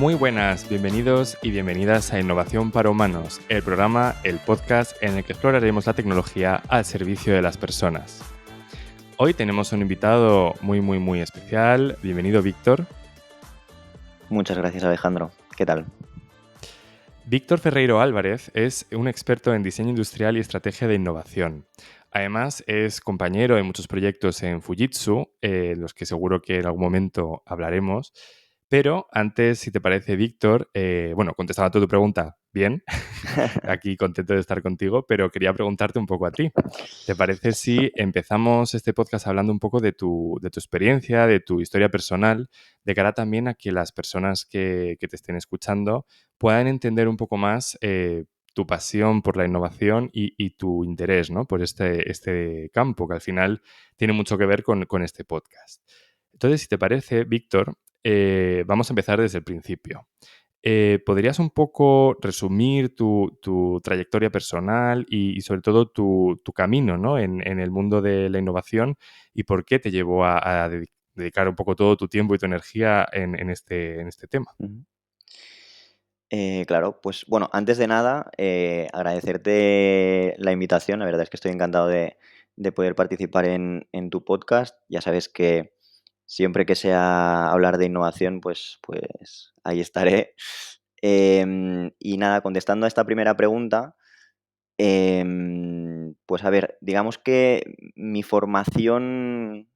Muy buenas, bienvenidos y bienvenidas a Innovación para Humanos, el programa, el podcast en el que exploraremos la tecnología al servicio de las personas. Hoy tenemos un invitado muy especial. Bienvenido, Víctor. Muchas gracias, Alejandro. ¿Qué tal? Víctor Ferreiro Álvarez es un experto en diseño industrial y estrategia de innovación. Además, es compañero en muchos proyectos en Fujitsu, los que seguro que en algún momento hablaremos. Pero antes, si te parece, Víctor, contestaba a tu pregunta bien, aquí contento de estar contigo, pero quería preguntarte un poco a ti. ¿Te parece si empezamos este podcast hablando un poco de tu experiencia, de tu historia personal, de cara también a que las personas que te estén escuchando puedan entender un poco más tu pasión por la innovación y tu interés, ¿no?, por este campo, que al final tiene mucho que ver con este podcast? Entonces, si te parece, Víctor, vamos a empezar desde el principio. ¿Podrías un poco resumir tu trayectoria personal y sobre todo tu camino, ¿no?, en el mundo de la innovación y por qué te llevó a dedicar un poco todo tu tiempo y tu energía en este tema? Ujú. Claro, pues bueno, antes de nada, agradecerte la invitación. La verdad es que estoy encantado de poder participar en tu podcast. Ya sabes que siempre que sea hablar de innovación, pues ahí estaré. Y nada, contestando a esta primera pregunta, pues a ver, digamos que mi formación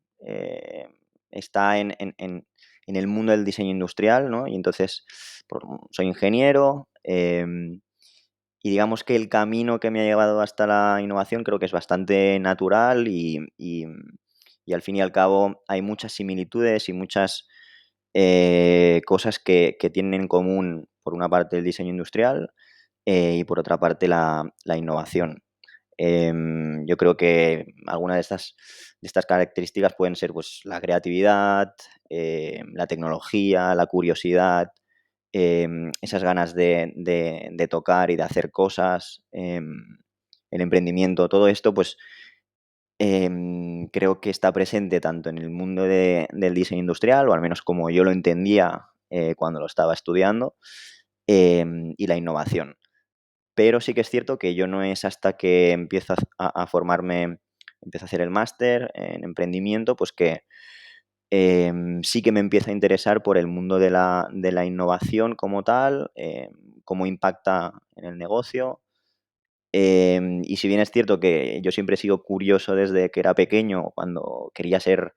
está en el mundo del diseño industrial, ¿no? Y entonces soy ingeniero, y digamos que el camino que me ha llevado hasta la innovación creo que es bastante natural y al fin y al cabo hay muchas similitudes y muchas cosas que tienen en común, por una parte, el diseño industrial y por otra parte la innovación. Yo creo que algunas de estas características pueden ser, pues, la creatividad, la tecnología, la curiosidad, esas ganas de tocar y de hacer cosas, el emprendimiento, todo esto, pues, creo que está presente tanto en el mundo del diseño industrial, o al menos como yo lo entendía, cuando lo estaba estudiando, y la innovación. Pero sí que es cierto que yo no es hasta que empiezo a formarme, empiezo a hacer el máster en emprendimiento, pues que sí que me empiezo a interesar por el mundo de la innovación como tal, cómo impacta en el negocio. Y si bien es cierto que yo siempre he sido curioso desde que era pequeño, cuando quería ser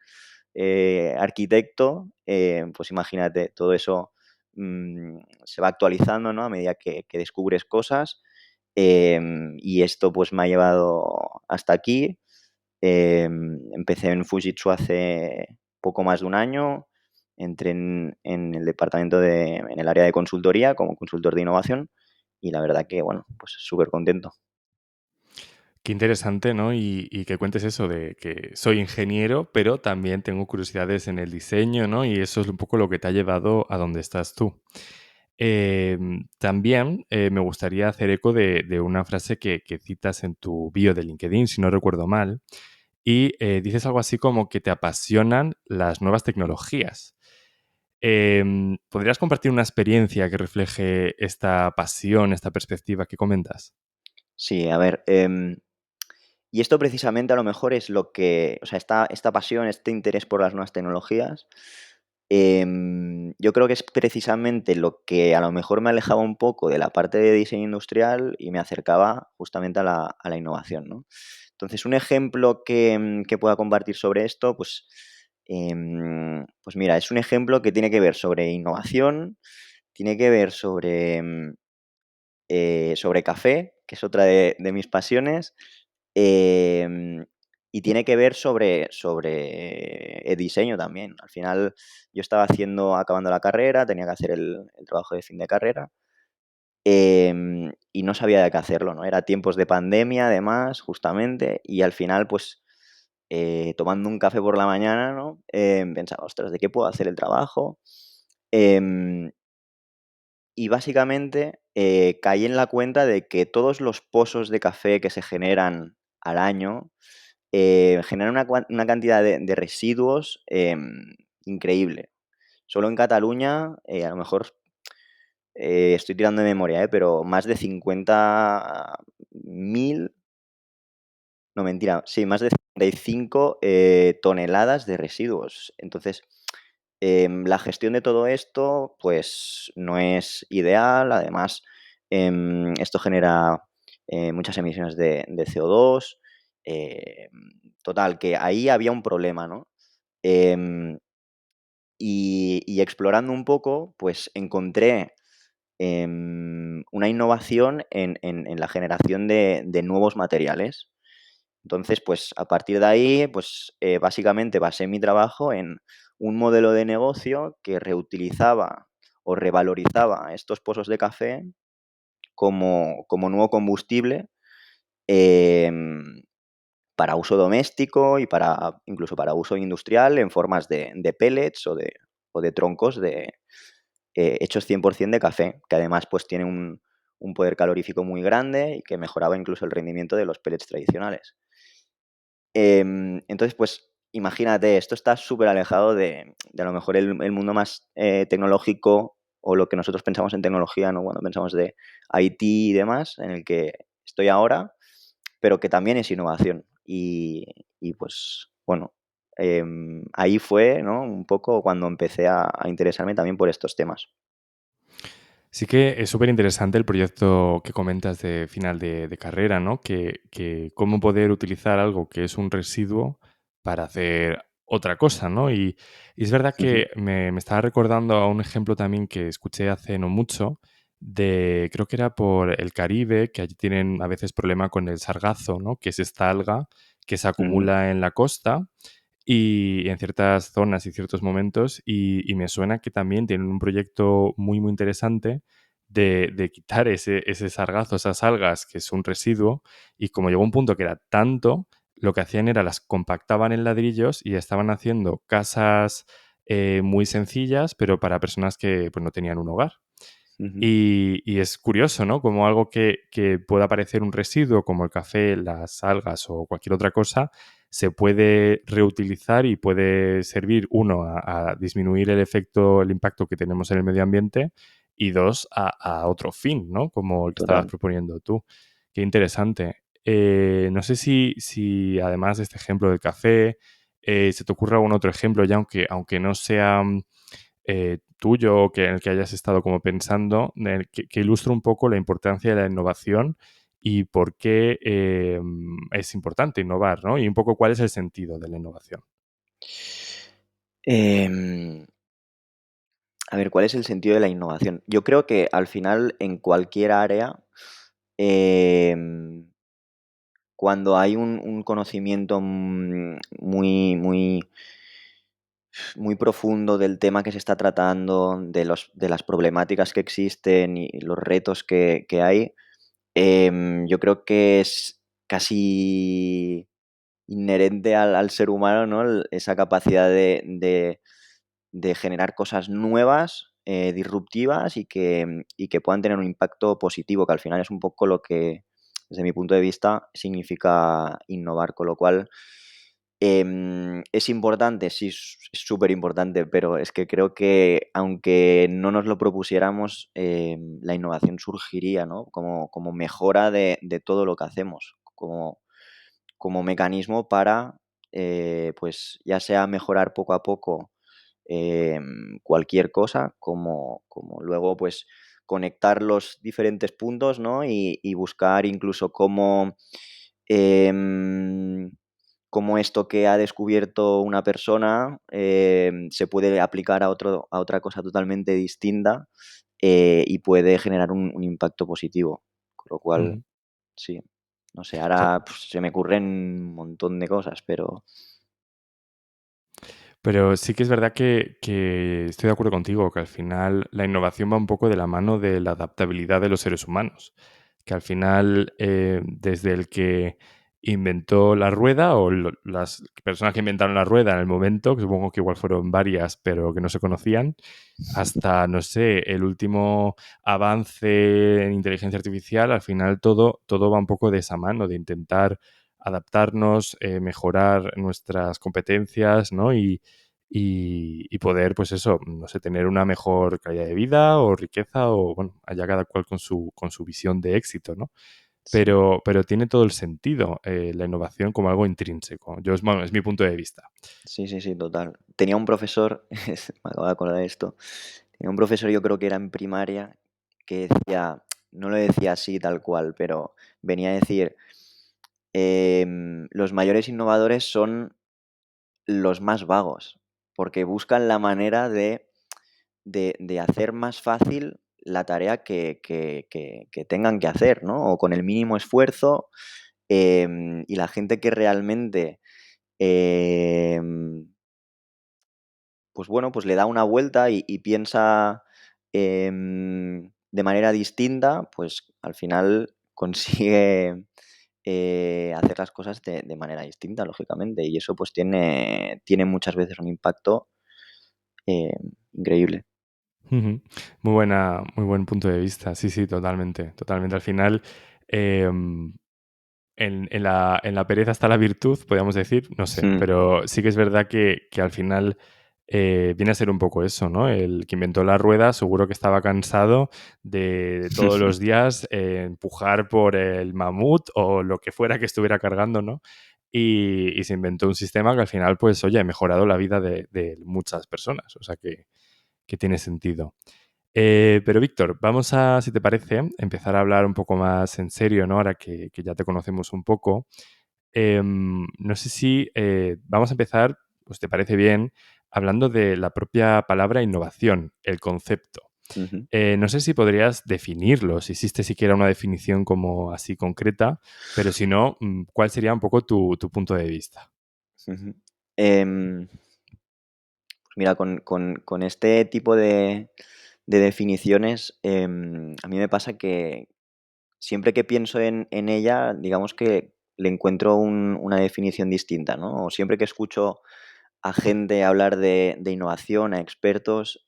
arquitecto, pues imagínate, todo eso se va actualizando, ¿no?, a medida que descubres cosas. Y esto pues me ha llevado hasta aquí. Empecé en Fujitsu hace poco más de un año. Entré en el departamento en el área de consultoría como consultor de innovación y la verdad que, bueno, pues súper contento. Qué interesante, ¿no? Y que cuentes eso de que soy ingeniero, pero también tengo curiosidades en el diseño, ¿no? Y eso es un poco lo que te ha llevado a donde estás tú. También me gustaría hacer eco de una frase que citas en tu bio de LinkedIn, si no recuerdo mal, y dices algo así como que te apasionan las nuevas tecnologías. ¿Podrías compartir una experiencia que refleje esta pasión, esta perspectiva que comentas? Sí, a ver, y esto precisamente a lo mejor es lo que, o sea, esta pasión, este interés por las nuevas tecnologías, yo creo que es precisamente lo que a lo mejor me alejaba un poco de la parte de diseño industrial y me acercaba justamente a la innovación, ¿no? Entonces, un ejemplo que pueda compartir sobre esto, pues mira, es un ejemplo que tiene que ver sobre innovación, tiene que ver sobre café, que es otra de mis pasiones, em, y tiene que ver sobre diseño también. Al final, yo estaba acabando la carrera, tenía que hacer el trabajo de fin de carrera, y no sabía de qué hacerlo, ¿no? Era tiempos de pandemia, además, justamente, y al final, pues, tomando un café por la mañana, ¿no? Pensaba: "Ostras, ¿de qué puedo hacer el trabajo?". Em y básicamente, caí en la cuenta de que todos los pozos de café que se generan al año, generan una cantidad de residuos, increíble. Solo en Cataluña, a lo mejor estoy tirando de memoria, pero más de 50.000, no mentira, sí, más de 55 toneladas de residuos. Entonces, la gestión de todo esto, pues no es ideal. Además, esto genera muchas emisiones de CO2. em, Total, que ahí había un problema, ¿no? Em, y explorando un poco, pues encontré una innovación en la generación de nuevos materiales. Entonces, pues a partir de ahí, pues básicamente basé mi trabajo en un modelo de negocio que reutilizaba o revalorizaba estos pozos de café como nuevo combustible, em, para uso doméstico y incluso para uso industrial en formas de pellets o de troncos hechos 100% de café, que además pues tiene un poder calorífico muy grande y que mejoraba incluso el rendimiento de los pellets tradicionales. Entonces, pues imagínate, esto está súper alejado de a lo mejor el mundo más tecnológico, o lo que nosotros pensamos en tecnología, ¿no? Cuando pensamos de IT y demás, en el que estoy ahora, pero que también es innovación. Y pues bueno, ahí fue, ¿no? Un poco cuando empecé a interesarme también por estos temas. Sí que es súper interesante el proyecto que comentas de final de carrera, ¿no? Que cómo poder utilizar algo que es un residuo para hacer otra cosa, ¿no? Y es verdad Ujú, que me estaba recordando a un ejemplo también que escuché hace no mucho, creo que era por el Caribe, que allí tienen a veces problema con el sargazo, ¿no? Que es esta alga que se ujú, acumula en la costa y en ciertas zonas y ciertos momentos, y me suena que también tienen un proyecto muy, muy interesante de quitar ese sargazo, esas algas, que es un residuo, y como llegó un punto que era tanto, lo que hacían era las compactaban en ladrillos y estaban haciendo casas muy sencillas, pero para personas que pues, no tenían un hogar. ujú. Y es curioso, ¿no? Como algo que pueda parecer un residuo, como el café, las algas o cualquier otra cosa, se puede reutilizar y puede servir, uno, a disminuir el efecto, el impacto que tenemos en el medio ambiente, y dos, a otro fin, ¿no? Como el que estabas Total. proponiendo tú. Qué interesante. No sé si además de este ejemplo del café, se te ocurre algún otro ejemplo, ya aunque no sea tuyo o que en el que hayas estado como pensando, que ilustre un poco la importancia de la innovación y por qué es importante innovar, ¿no? Y un poco cuál es el sentido de la innovación. Em, a ver, ¿cuál es el sentido de la innovación? Yo creo que al final en cualquier área, em, cuando hay un conocimiento muy profundo del tema que se está tratando, de las problemáticas que existen y los retos que hay, yo creo que es casi inherente al ser humano, ¿no? Esa capacidad de generar cosas nuevas, disruptivas y que puedan tener un impacto positivo, que al final es un poco lo que, desde mi punto de vista, significa innovar. Con lo cual, ¿es importante? Sí, es súper importante, pero es que creo que aunque no nos lo propusiéramos, la innovación surgiría, ¿no? Como mejora de todo lo que hacemos, como mecanismo para, pues ya sea mejorar poco a poco cualquier cosa, como luego pues conectar los diferentes puntos, ¿no? Y buscar incluso em, cómo esto que ha descubierto una persona se puede aplicar a otra cosa totalmente distinta, y puede generar un impacto positivo. Con lo cual, Ujú. sí, no sé, O sea, ahora pues, se me ocurren un montón de cosas, pero... pero sí que es verdad que estoy de acuerdo contigo, que al final la innovación va un poco de la mano de la adaptabilidad de los seres humanos, que al final desde el que inventó la rueda o las personas que inventaron la rueda en el momento, que supongo que igual fueron varias, pero que no se conocían, hasta, no sé, el último avance en inteligencia artificial, al final todo va un poco de esa mano, de intentar adaptarnos, mejorar nuestras competencias, ¿no? y poder, pues eso, no sé, tener una mejor calidad de vida o riqueza o, bueno, allá cada cual con su visión de éxito, ¿no? Sí, Pero tiene todo el sentido la innovación como algo intrínseco. Bueno, es mi punto de vista. sí, sí, sí, total. Tenía un profesor, me acabo de acordar de esto, tenía un profesor, yo creo que era en primaria, que decía, no lo decía así tal cual, pero venía a decir, los mayores innovadores son los más vagos, porque buscan la manera de hacer más fácil la tarea que tengan que hacer, ¿no? O con el mínimo esfuerzo, y la gente que realmente, em, pues bueno, pues le da una vuelta y piensa, de manera distinta, pues al final consigue, hacer las cosas de manera distinta, lógicamente, y eso pues tiene muchas veces un impacto, increíble. Ujú. Muy buen punto de vista. Sí, sí, totalmente, totalmente. Al final, em, en la pereza está la virtud, podríamos decir, no sé, Mm. pero sí que es verdad que al final viene a ser un poco eso, ¿no? El que inventó la rueda seguro que estaba cansado de todos los días empujar por el mamut o lo que fuera que estuviera cargando, ¿no? Y se inventó un sistema que al final, pues, oye, ha mejorado la vida de muchas personas, o sea que tiene sentido. Pero Víctor, vamos a, si te parece, empezar a hablar un poco más en serio, ¿no? Ahora que ya te conocemos un poco. No sé si vamos a empezar, pues te parece bien, hablando de la propia palabra innovación, el concepto. Ujú, No sé si podrías definirlo, si existe siquiera una definición como así concreta, pero si no, ¿cuál sería un poco tu punto de vista? ujú. Pues mira, con este tipo de definiciones, a mí me pasa que siempre que pienso en ella, digamos que le encuentro una definición distinta, ¿no? O siempre que escucho a gente hablar de innovación, a expertos,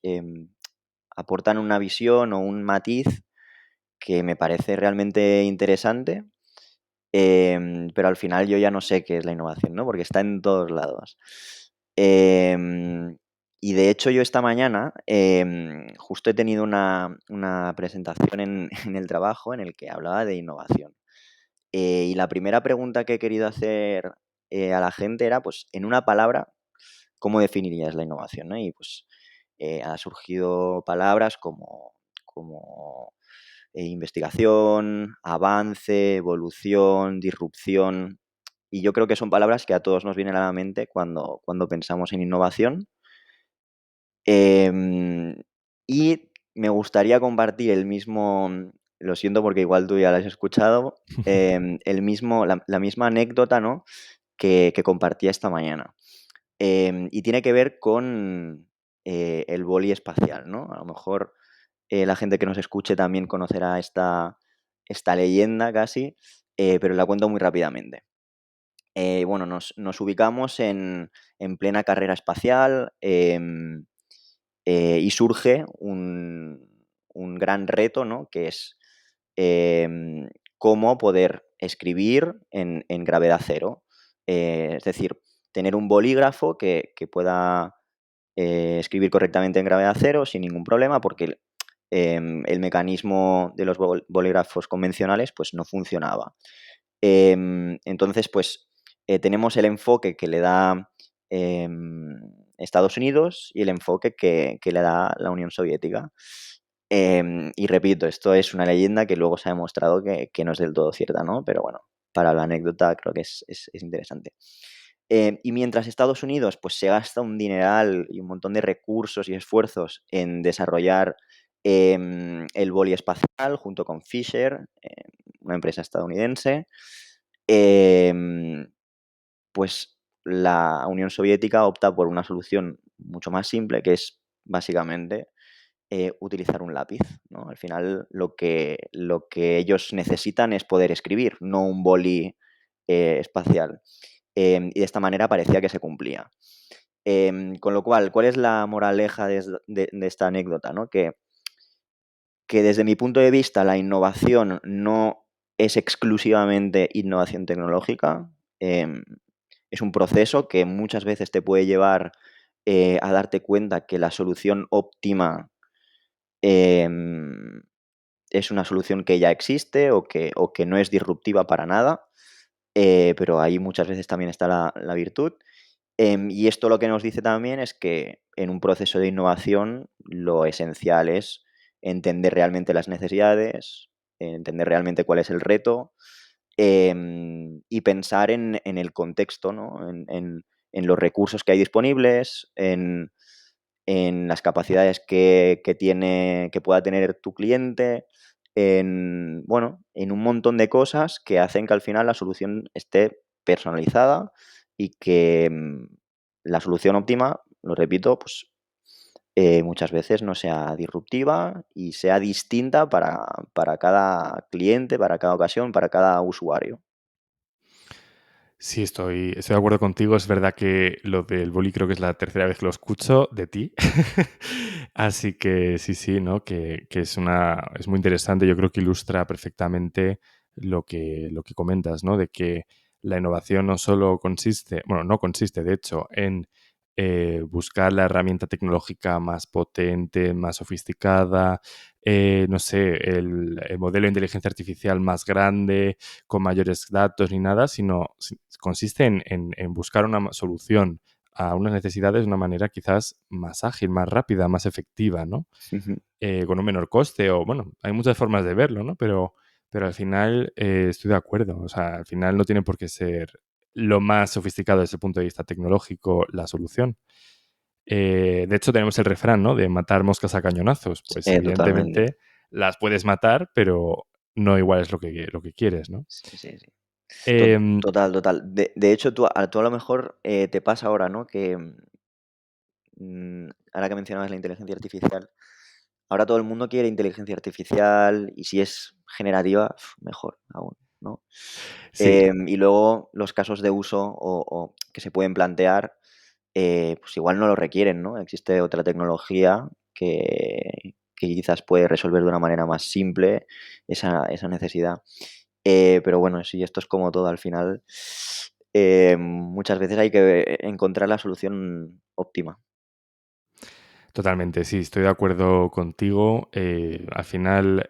aportan una visión o un matiz que me parece realmente interesante, pero al final yo ya no sé qué es la innovación, ¿no? Porque está en todos lados. Em, y de hecho yo esta mañana, justo he tenido una presentación en en el trabajo en el que hablaba de innovación. Y la primera pregunta que he querido hacer, a la gente era, pues, en una palabra, ¿cómo definirías la innovación?, ¿no? Y, pues, han surgido palabras como, investigación, avance, evolución, disrupción, y yo creo que son palabras que a todos nos vienen a la mente cuando pensamos en innovación. Em, y me gustaría compartir el mismo, lo siento porque igual tú ya lo has escuchado, el mismo la misma anécdota, ¿no?, que compartí esta mañana. Y tiene que ver con, el boli espacial, ¿no? A lo mejor, la gente que nos escuche también conocerá esta leyenda casi, pero la cuento muy rápidamente. Bueno, nos ubicamos en plena carrera espacial, y surge un gran reto, ¿no? Que es, em, cómo poder escribir en gravedad cero. Es decir, tener un bolígrafo que pueda, escribir correctamente en gravedad cero sin ningún problema, porque el mecanismo de los bolígrafos convencionales, pues, no funcionaba. Entonces, pues, tenemos el enfoque que le da, Estados Unidos y el enfoque que le da la Unión Soviética. Y repito, esto es una leyenda que luego se ha demostrado que no es del todo cierta, ¿no? Pero bueno, para la anécdota creo que es interesante. Y mientras Estados Unidos, pues, se gasta un dineral y un montón de recursos y esfuerzos en desarrollar, el boli espacial junto con Fisher, una empresa estadounidense, em, pues la Unión Soviética opta por una solución mucho más simple, que es básicamente, utilizar un lápiz, ¿no? Al final lo que ellos necesitan es poder escribir, no un boli, espacial. Y de esta manera parecía que se cumplía. Con lo cual, ¿cuál es la moraleja de esta anécdota, no? Que desde mi punto de vista la innovación no es exclusivamente innovación tecnológica, es un proceso que muchas veces te puede llevar, a darte cuenta que la solución óptima em, es una solución que ya existe o que no es disruptiva para nada, pero ahí muchas veces también está la virtud. Y esto lo que nos dice también es que en un proceso de innovación lo esencial es entender realmente las necesidades, entender realmente cuál es el reto, y pensar en el contexto, ¿no? En los recursos que hay disponibles, en las capacidades que pueda tener tu cliente, bueno, en un montón de cosas que hacen que al final la solución esté personalizada y que la solución óptima, lo repito, pues muchas veces no sea disruptiva y sea distinta para cada cliente, para cada ocasión, para cada usuario. Sí, estoy de acuerdo contigo. Es verdad que lo del boli creo que es la tercera vez que lo escucho de ti. Así que sí, sí, ¿no? Que es muy interesante. Yo creo que ilustra perfectamente lo que comentas, ¿no? De que la innovación no solo consiste, bueno, no consiste, de hecho, en buscar la herramienta tecnológica más potente, más sofisticada, no sé, el modelo de inteligencia artificial más grande, con mayores datos ni nada, sino consiste en buscar una solución a unas necesidades de una manera quizás más ágil, más rápida, más efectiva, ¿no? Ujú, Con un menor coste o, bueno, hay muchas formas de verlo, ¿no? Pero al final estoy de acuerdo. O sea, al final no tiene por qué ser lo más sofisticado desde el punto de vista tecnológico la solución. De hecho, tenemos el refrán, ¿no? De matar moscas a cañonazos. Pues totalmente. evidentemente las puedes matar, pero no igual es lo que quieres, ¿no? Sí, sí, sí. Em, Total, total. De hecho, tú a lo mejor te pasa ahora, ¿no? Que ahora que mencionabas la inteligencia artificial, ahora todo el mundo quiere inteligencia artificial y si es generativa, mejor aún, ¿no? sí, Y luego los casos de uso o que se pueden plantear, pues igual no lo requieren, ¿no? Existe otra tecnología que quizás puede resolver de una manera más simple esa necesidad. Pero bueno, sí, esto es como todo al final. Muchas veces hay que encontrar la solución óptima. totalmente, sí, estoy de acuerdo contigo. Al final,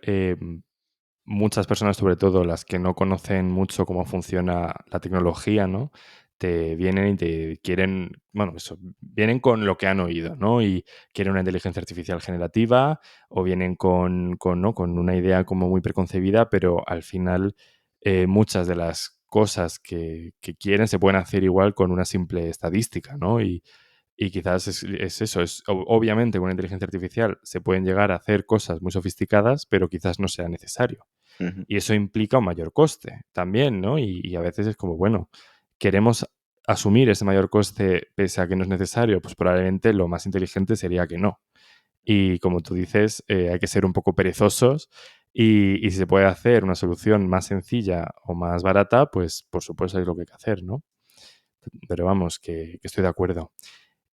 muchas personas, sobre todo las que no conocen mucho cómo funciona la tecnología, ¿no? Te vienen y te quieren, bueno, eso, vienen con lo que han oído, ¿no? Y quieren una inteligencia artificial generativa o vienen ¿no? con una idea como muy preconcebida, pero al final muchas de las cosas que quieren se pueden hacer igual con una simple estadística, ¿no? Y quizás es eso, obviamente con una inteligencia artificial se pueden llegar a hacer cosas muy sofisticadas, pero quizás no sea necesario. Ujú, Y eso implica un mayor coste también, ¿no? Y a veces es como, bueno, queremos asumir ese mayor coste pese a que no es necesario, pues probablemente lo más inteligente sería que no. Y como tú dices, hay que ser un poco perezosos y si se puede hacer una solución más sencilla o más barata, pues por supuesto es lo que hay que hacer, ¿no? Pero vamos, que estoy de acuerdo.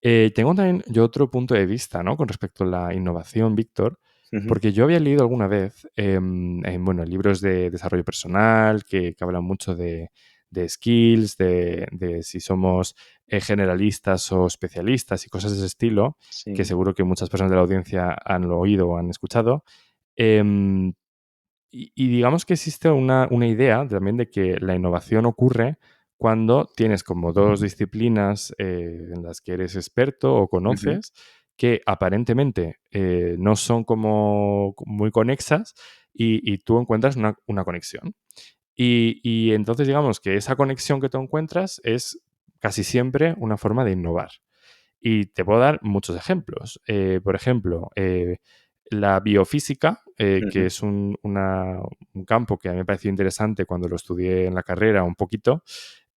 Tengo también yo otro punto de vista, ¿no? Con respecto a la innovación, Víctor, ujú. porque yo había leído alguna vez bueno, libros de desarrollo personal que hablan mucho de skills, de si somos generalistas o especialistas y cosas de ese estilo, que Sí. seguro que muchas personas de la audiencia han oído o han escuchado. Em, y digamos que existe una idea también de que la innovación ocurre cuando tienes como dos disciplinas en las que eres experto o Ujú. conoces que aparentemente no son como muy conexas y tú encuentras una conexión. Y entonces digamos que esa conexión que tú encuentras es casi siempre una forma de innovar. Y te puedo dar muchos ejemplos. Por ejemplo, la biofísica, que Ujú. es un campo que a mí me pareció interesante cuando lo estudié en la carrera un poquito,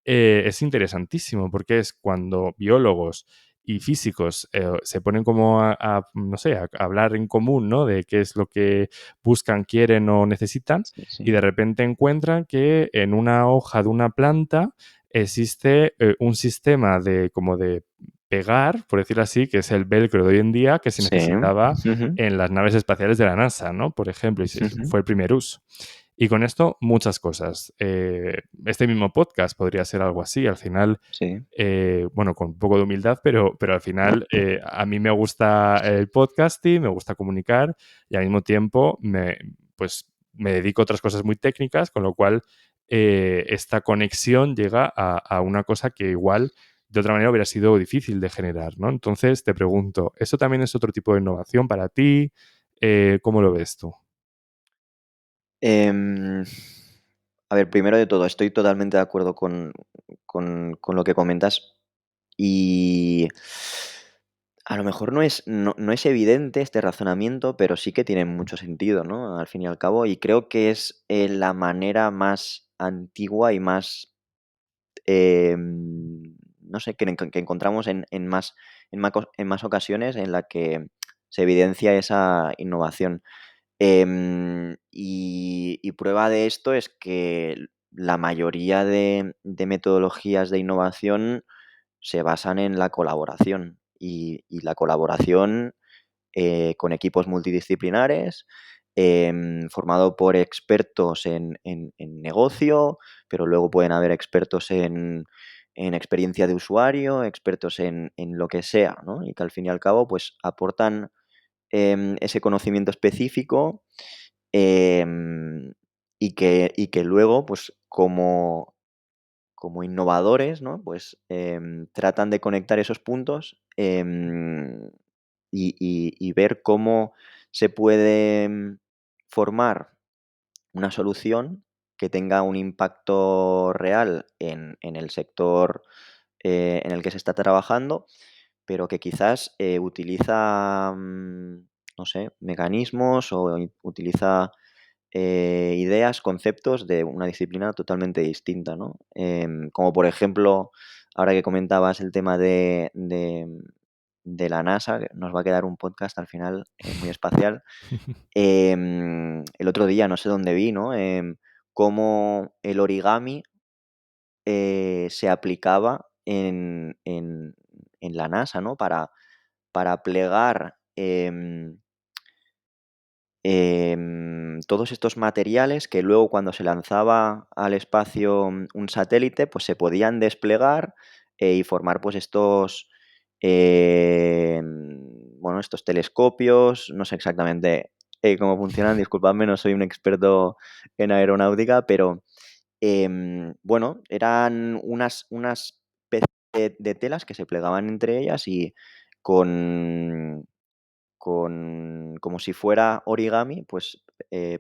es interesantísimo porque es cuando biólogos y físicos se ponen como no sé, a hablar en común, ¿no? De qué es lo que buscan, quieren o necesitan Sí, y sí. de repente encuentran que en una hoja de una planta existe un sistema de como de pegar, por decirlo así, que es el velcro de hoy en día que se Sí. necesitaba Ujú. en las naves espaciales de la NASA, ¿no? Por ejemplo, y Ujú. fue el primer uso. Y con esto, muchas cosas. Este mismo podcast podría ser algo así. Al final, Sí. bueno, con un poco de humildad, pero al final a mí me gusta el podcasting, me gusta comunicar y al mismo tiempo pues, me dedico a otras cosas muy técnicas, con lo cual esta conexión llega a una cosa que igual de otra manera hubiera sido difícil de generar, ¿no? Entonces te pregunto, ¿eso también es otro tipo de innovación para ti? ¿Cómo lo ves tú? Em, a ver, primero de todo, estoy totalmente de acuerdo con lo que comentas y a lo mejor no es evidente este razonamiento, pero sí que tiene mucho sentido, ¿no? Al fin y al cabo, y creo que es la manera más antigua y más, no sé, que encontramos en más ocasiones en la que se evidencia esa innovación. Y prueba de esto es que la mayoría de metodologías de innovación se basan en la colaboración y la colaboración con equipos multidisciplinares, formado por expertos en negocio, pero luego pueden haber expertos en experiencia de usuario, expertos en lo que sea, ¿no? Y que al fin y al cabo pues aportan ese conocimiento específico, em, y que luego, pues, como innovadores, ¿no? Pues, tratan de conectar esos puntos, y ver cómo se puede, formar una solución que tenga un impacto real en el sector, en el que se está trabajando, pero que quizás, utiliza, no sé, mecanismos o utiliza, ideas, conceptos de una disciplina totalmente distinta, ¿no? Como por ejemplo, ahora que comentabas el tema de la NASA, que nos va a quedar un podcast al final, muy espacial. El otro día, no sé dónde vi, ¿no? Cómo el origami se aplicaba en la NASA, ¿no? Para plegar, todos estos materiales que luego cuando se lanzaba al espacio, un satélite, pues se podían desplegar, y formar pues bueno, estos telescopios, no sé exactamente cómo funcionan, disculpadme, no soy un experto en aeronáutica, pero bueno, eran unas especies de telas que se plegaban entre ellas y con como si fuera origami, pues,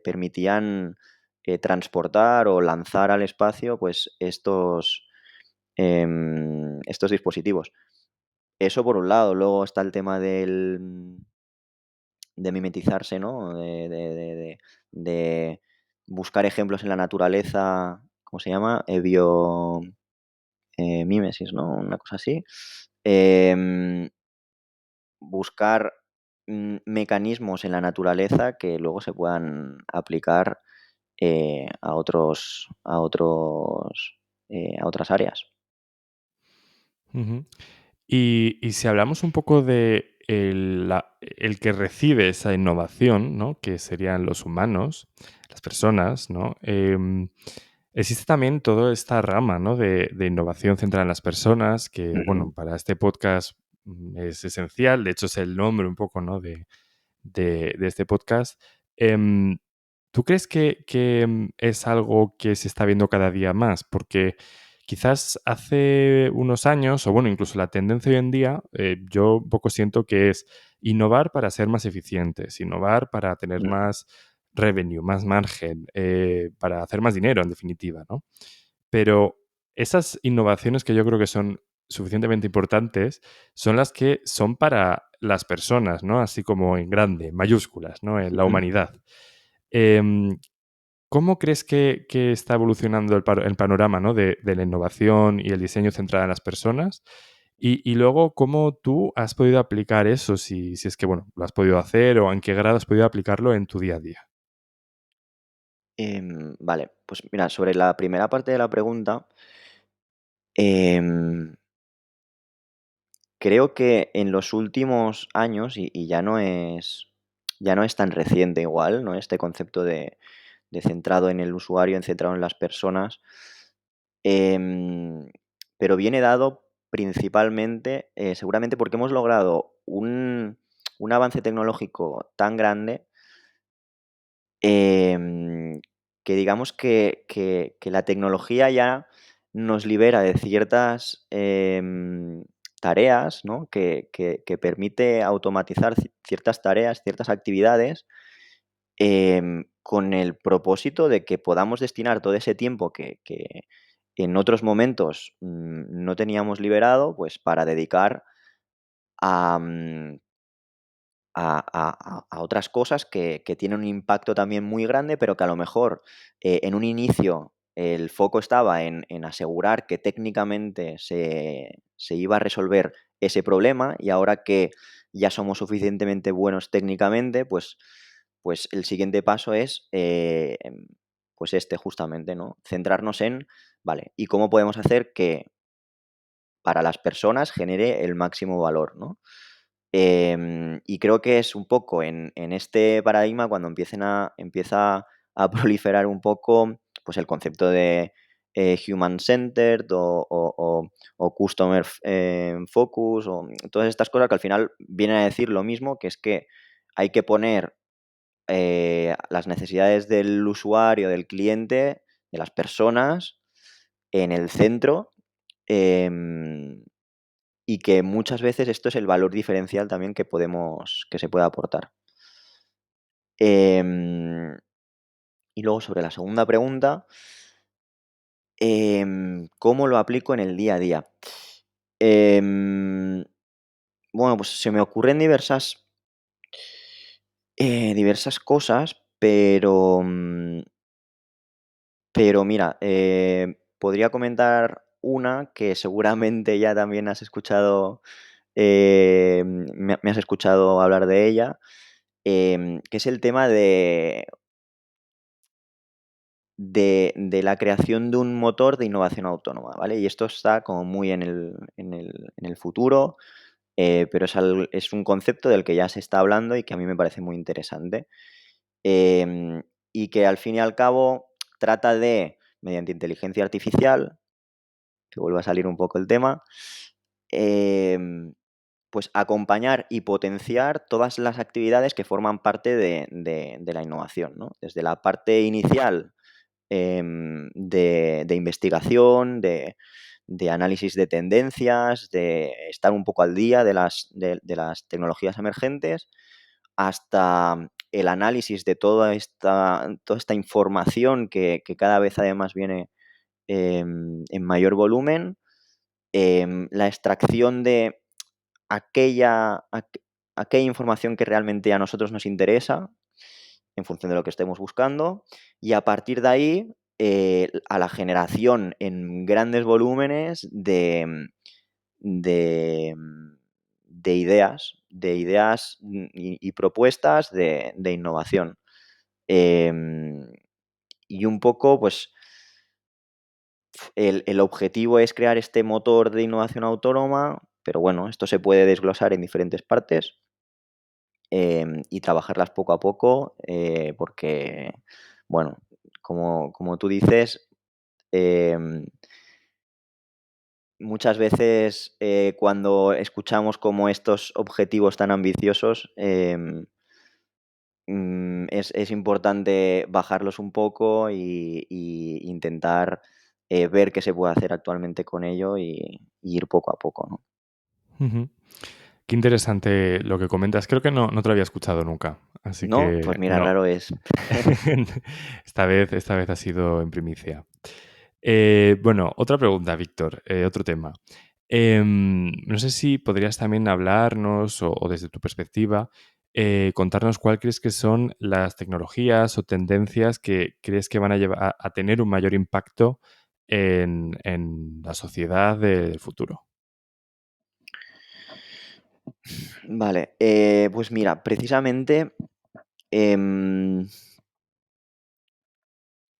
permitían, transportar o lanzar al espacio, pues, estos dispositivos. Eso por un lado. Luego está el tema de mimetizarse, ¿no? De buscar ejemplos en la naturaleza, ¿cómo se llama? Mímesis, ¿no? Una cosa así. Em, buscar, mecanismos en la naturaleza que luego se puedan aplicar, a otras áreas. Ujú. Y si hablamos un poco de el que recibe esa innovación, ¿no? Que serían los humanos, las personas, ¿no? Existe también toda esta rama, ¿no? De innovación centrada en las personas, que, Ujú. bueno, para este podcast es esencial. De hecho, es el nombre un poco, ¿no? De este podcast. Em, ¿Tú crees que es algo que se está viendo cada día más? Porque quizás hace unos años, o bueno, incluso la tendencia hoy en día, yo un poco siento que es innovar para ser más eficientes, innovar para tener Mm. más revenue, más margen, para hacer más dinero, en definitiva, ¿no? Pero esas innovaciones que yo creo que son suficientemente importantes son las que son para las personas, ¿no? Así como en grande, en mayúsculas, ¿no? En la Ujú. humanidad. Em, ¿Cómo crees que está evolucionando el panorama, ¿no? de la innovación y el diseño centrado en las personas? Y luego, ¿cómo tú has podido aplicar eso? Si es que, bueno, lo has podido hacer o en qué grado has podido aplicarlo en tu día a día. Vale, pues mira, sobre la primera parte de la pregunta, em, creo que en los últimos años, y ya no es tan reciente igual, ¿no? Este concepto de centrado en el usuario, en centrado en las personas, em, pero viene dado principalmente, seguramente porque hemos logrado un avance tecnológico tan grande, em, que digamos que la tecnología ya nos libera de ciertas, tareas, ¿no? Que permite automatizar ciertas tareas, ciertas actividades, con el propósito de que podamos destinar todo ese tiempo que en otros momentos, no teníamos liberado, pues, para dedicar a, a otras cosas que tienen un impacto también muy grande, pero que a lo mejor, en un inicio el foco estaba en asegurar que técnicamente se iba a resolver ese problema, y ahora que ya somos suficientemente buenos técnicamente, pues el siguiente paso es, pues este justamente, ¿no? Centrarnos en, vale, ¿y cómo podemos hacer que para las personas genere el máximo valor, ¿no? Y creo que es un poco en este paradigma cuando empieza a proliferar un poco, pues, el concepto de, human centered o customer focus, o todas estas cosas que al final vienen a decir lo mismo, que es que hay que poner, las necesidades del usuario, del cliente, de las personas en el centro, em, y que muchas veces esto es el valor diferencial también que se puede aportar. Em, y luego sobre la segunda pregunta, ¿cómo lo aplico en el día a día? Em, bueno, pues se me ocurren diversas cosas, pero mira, podría comentar una que seguramente ya también has escuchado, me has escuchado hablar de ella, que es el tema de la creación de un motor de innovación autónoma, ¿vale? Y esto está como muy en el futuro, pero es un concepto del que ya se está hablando y que a mí me parece muy interesante. Em, y que al fin y al cabo trata de, mediante inteligencia artificial, que vuelve a salir un poco el tema, em, pues acompañar y potenciar todas las actividades que forman parte de la innovación, ¿no? Desde la parte inicial, de investigación, de análisis de tendencias, de estar un poco al día de las tecnologías emergentes, hasta el análisis de toda esta información que cada vez además viene, en mayor volumen, la extracción de aquella, aque- aquella información que realmente a nosotros nos interesa en función de lo que estemos buscando, y a partir de ahí, a la generación en grandes volúmenes de, de ideas y propuestas de innovación. Em, y un poco, pues, el objetivo es crear este motor de innovación autónoma, pero bueno, esto se puede desglosar en diferentes partes, y trabajarlas poco a poco, porque, bueno, como tú dices, em, muchas veces, cuando escuchamos como estos objetivos tan ambiciosos, es importante bajarlos un poco y intentar, ver qué se puede hacer actualmente con ello y ir poco a poco, ¿no? Ujú. Qué interesante lo que comentas. Creo que no te lo había escuchado nunca, así ¿No? que Pues mira, no. raro es. Esta vez ha sido en primicia. Bueno, otra pregunta, Víctor, otro tema. No sé si podrías también hablarnos o desde tu perspectiva, contarnos cuál crees que son las tecnologías o tendencias que crees que van a llevar a tener un mayor impacto en la sociedad del futuro. Vale, pues mira, precisamente, em,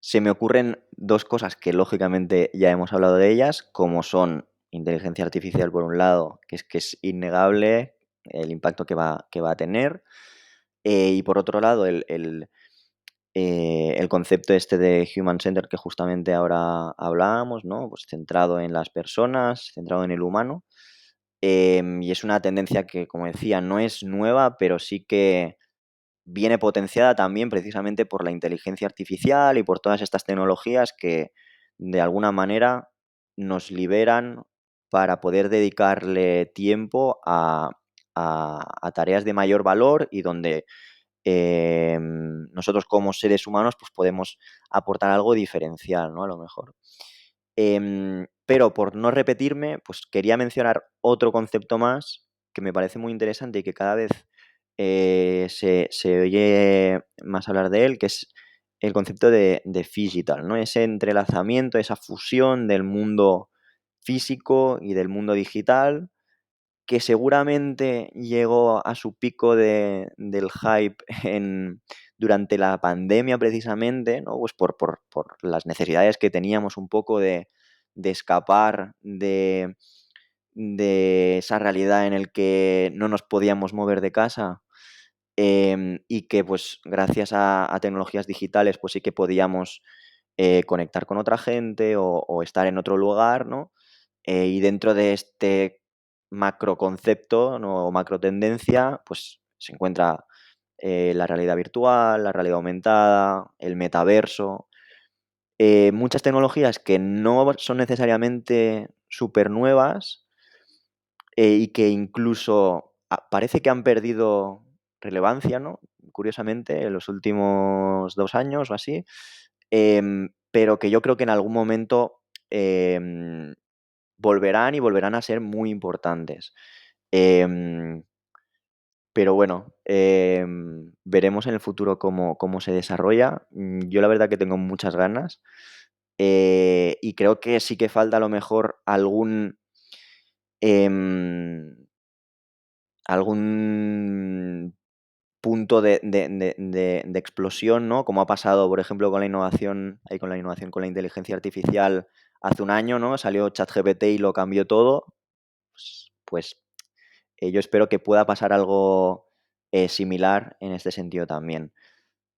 se me ocurren 2 cosas que lógicamente ya hemos hablado de ellas, como son inteligencia artificial por un lado, que es innegable el impacto que va a tener, y por otro lado el concepto este de Human Centered que justamente ahora hablábamos, ¿no? Pues centrado en las personas, centrado en el humano. Y es una tendencia que, como decía, no es nueva, pero sí que viene potenciada también precisamente por la inteligencia artificial y por todas estas tecnologías que de alguna manera nos liberan para poder dedicarle tiempo a tareas de mayor valor y donde nosotros como seres humanos pues podemos aportar algo diferencial, ¿no? A lo mejor. Pero por no repetirme, pues quería mencionar otro concepto más que me parece muy interesante y que cada vez se oye más hablar de él, que es el concepto de phygital, ¿no? Ese entrelazamiento, esa fusión del mundo físico y del mundo digital, que seguramente llegó a su pico del hype durante la pandemia precisamente, ¿no? Pues por las necesidades que teníamos un poco de escapar de esa realidad en el que no nos podíamos mover de casa, y que pues gracias a tecnologías digitales pues sí que podíamos conectar con otra gente o estar en otro lugar, ¿no? Y dentro de este macro concepto, ¿no? O macro tendencia, pues se encuentra la realidad virtual, la realidad aumentada, el metaverso, muchas tecnologías que no son necesariamente súper nuevas, y que incluso parece que han perdido relevancia, ¿no? Curiosamente, en los últimos 2 años o así, pero que yo creo que en algún momento em, volverán y volverán a ser muy importantes. Em, pero bueno, veremos en el futuro cómo se desarrolla. Yo la verdad que tengo muchas ganas, y creo que sí que falta a lo mejor em, algún punto de explosión, ¿no? Como ha pasado, por ejemplo, con la innovación, con la inteligencia artificial hace un año, ¿no? Salió ChatGPT y lo cambió todo. Pues, yo espero que pueda pasar algo similar en este sentido también.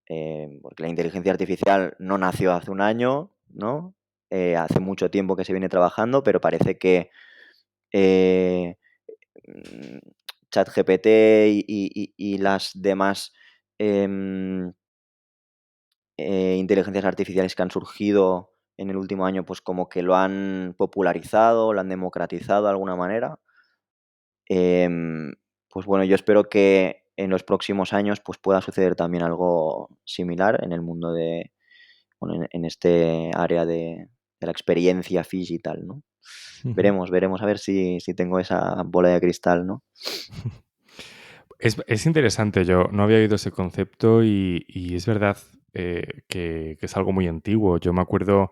Porque la inteligencia artificial no nació hace un año, ¿no? Hace mucho tiempo que se viene trabajando, pero parece que eh, mm, ChatGPT y las demás em, inteligencias artificiales que han surgido en el último año, pues como que lo han popularizado, lo han democratizado de alguna manera. Em, pues bueno, yo espero que en los próximos años pues pueda suceder también algo similar en el mundo bueno, en este área de la experiencia digital, ¿no? Ujú. Veremos a ver si tengo esa bola de cristal, ¿no? Es interesante, yo no había oído ese concepto y es verdad que es algo muy antiguo. Yo me acuerdo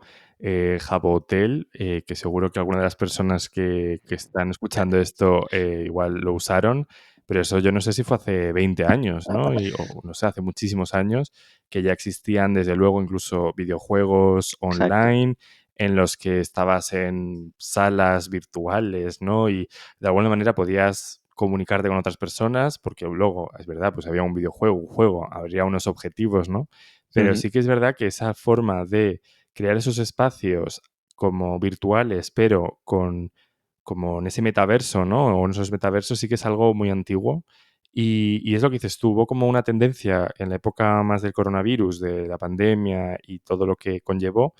Habbo Hotel, que seguro que alguna de las personas que están escuchando esto igual lo usaron, pero eso yo no sé si fue hace 20 años, ¿no? O no sé, hace muchísimos años que ya existían desde luego incluso videojuegos Exacto. online en los que estabas en salas virtuales, ¿no? Y de alguna manera podías comunicarte con otras personas, porque luego, es verdad, pues había un videojuego, un juego, habría unos objetivos, ¿no? Pero Ujú. sí que es verdad que esa forma de crear esos espacios como virtuales, pero como en ese metaverso, ¿no? O en esos metaversos sí que es algo muy antiguo. Y es lo que dices tú, hubo como una tendencia en la época más del coronavirus, de la pandemia y todo lo que conllevó,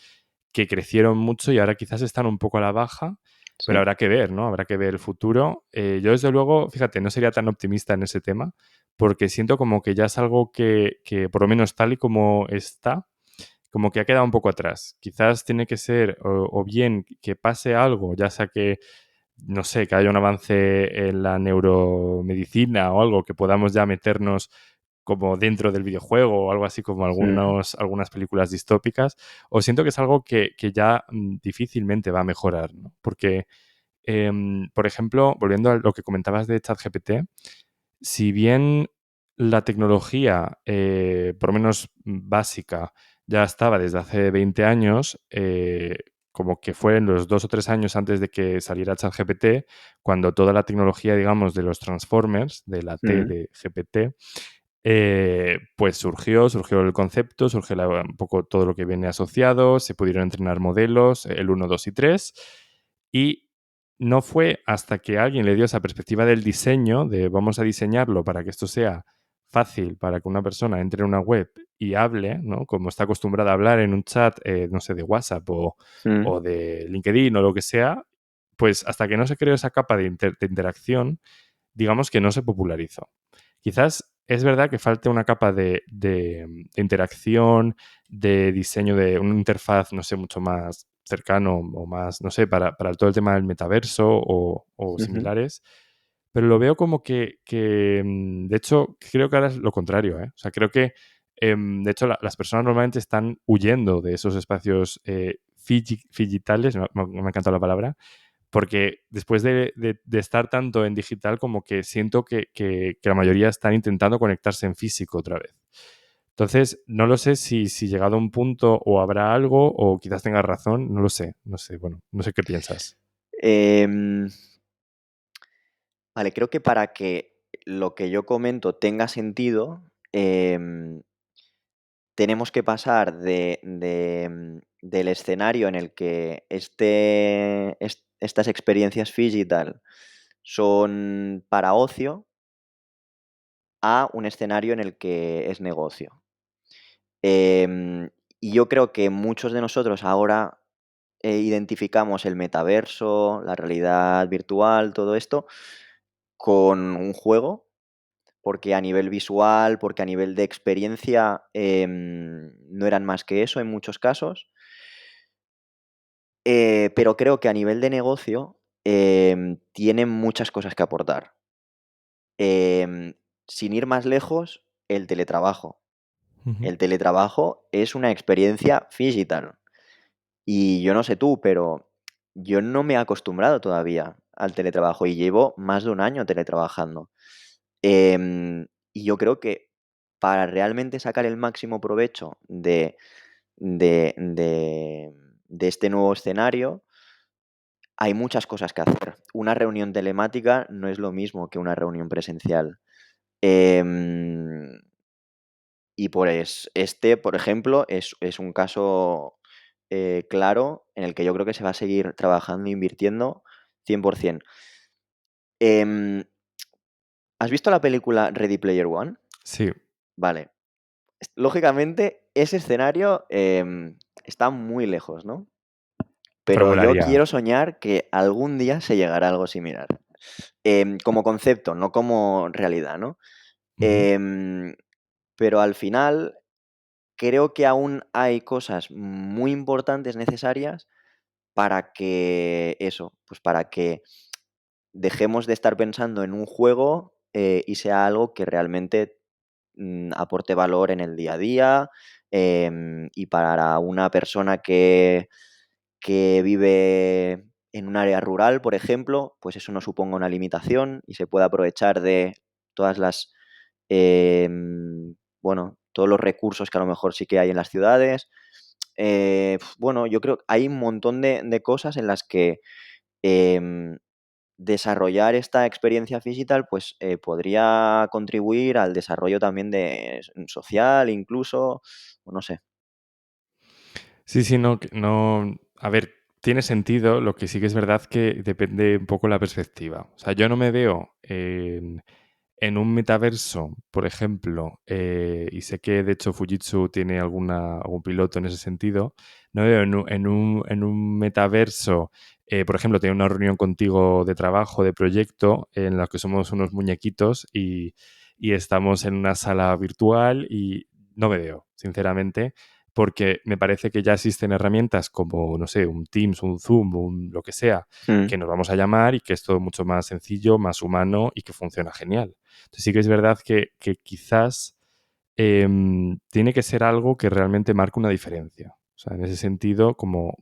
que crecieron mucho y ahora quizás están un poco a la baja, pero Sí, habrá que ver, ¿no? Habrá que ver el futuro. Yo, desde luego, fíjate, no sería tan optimista en ese tema, porque siento como que ya es algo que por lo menos tal y como está, como que ha quedado un poco atrás. Quizás tiene que ser o bien que pase algo, ya sea que, no sé, que haya un avance en la neuromedicina o algo, que podamos ya meternos como dentro del videojuego o algo así como ujú, algunas películas distópicas, o siento que es algo que ya difícilmente va a mejorar, ¿no? Porque, por ejemplo, volviendo a lo que comentabas de ChatGPT, si bien la tecnología, por lo menos básica, ya estaba desde hace 20 años, como que fue en los 2 o 3 años antes de que saliera ChatGPT, cuando toda la tecnología, digamos, de los transformers, de la T ujú. de GPT, pues surgió el concepto, surgió un poco todo lo que viene asociado, se pudieron entrenar modelos, el uno 2 y 3 y no fue hasta que alguien le dio esa perspectiva del diseño, de vamos a diseñarlo para que esto sea fácil, para que una persona entre en una web y hable, ¿no? Como está acostumbrada a hablar en un chat, no sé, de WhatsApp Mm, o de LinkedIn o lo que sea, pues hasta que no se creó esa capa de interacción, digamos que no se popularizó. Quizás es verdad que falta una capa de interacción, de diseño de una interfaz, no sé, mucho más cercano o más, no sé, para todo el tema del metaverso o ujú. similares. Pero lo veo como de hecho, creo que ahora es lo contrario, ¿eh? O sea, creo que, de hecho, las personas normalmente están huyendo de esos espacios figitales, me ha encantado la palabra, porque después de estar tanto en digital, como que siento que la mayoría están intentando conectarse en físico otra vez. Entonces, no lo sé si llegado a un punto o habrá algo o quizás tengas razón, no sé, bueno, no sé qué piensas. Em, vale, creo que para que lo que yo comento tenga sentido, tenemos que pasar del escenario en el que estas experiencias digital son para ocio a un escenario en el que es negocio. Em, y yo creo que muchos de nosotros ahora identificamos el metaverso, la realidad virtual, todo esto, con un juego, porque a nivel visual, porque a nivel de experiencia no eran más que eso en muchos casos. Pero creo que a nivel de negocio tienen muchas cosas que aportar. Sin ir más lejos, el teletrabajo. Ujú. El teletrabajo es una experiencia digital. Y yo no sé tú, pero yo no me he acostumbrado todavía al teletrabajo y llevo más de un año teletrabajando. Y yo creo que para realmente sacar el máximo provecho de, de- de este nuevo escenario, hay muchas cosas que hacer. Una reunión telemática no es lo mismo que una reunión presencial. Em, y pues este, por ejemplo, es un caso claro en el que yo creo que se va a seguir trabajando e invirtiendo 100%. Em, ¿Has visto la película Ready Player One? Sí, Vale. Lógicamente, ese escenario está muy lejos, ¿no? pero Pero yo molaría. quiero soñar que algún día se llegará a algo similar. Como concepto, no como realidad, ¿no? Ujú. Em, pero al final creo que aún hay cosas muy importantes necesarias para que eso, pues para que dejemos de estar pensando en un juego y sea algo que realmente aporte valor en el día a día. Y para una persona que vive en un área rural, por ejemplo, pues eso no suponga una limitación y se pueda aprovechar de todas las, bueno, todos los recursos que a lo mejor sí que hay en las ciudades. Bueno, yo creo que hay un montón de cosas en las que em, desarrollar esta experiencia digital pues podría contribuir al desarrollo también social, incluso, o no sé. Sí, sí, no, no. A ver, tiene sentido, lo que sí que es verdad que depende un poco la perspectiva. O sea, yo no me veo en un metaverso, por ejemplo, y sé que de hecho Fujitsu tiene algún piloto en ese sentido, no veo en un metaverso, por ejemplo, tener una reunión contigo de trabajo, de proyecto, en la que somos unos muñequitos y estamos en una sala virtual y no me veo, sinceramente, porque me parece que ya existen herramientas como, no sé, un Teams, un Zoom, lo que sea, Mm. que nos vamos a llamar y que es todo mucho más sencillo, más humano y que funciona genial. Entonces sí que es verdad que quizás tiene que ser algo que realmente marque una diferencia. O sea, en ese sentido, como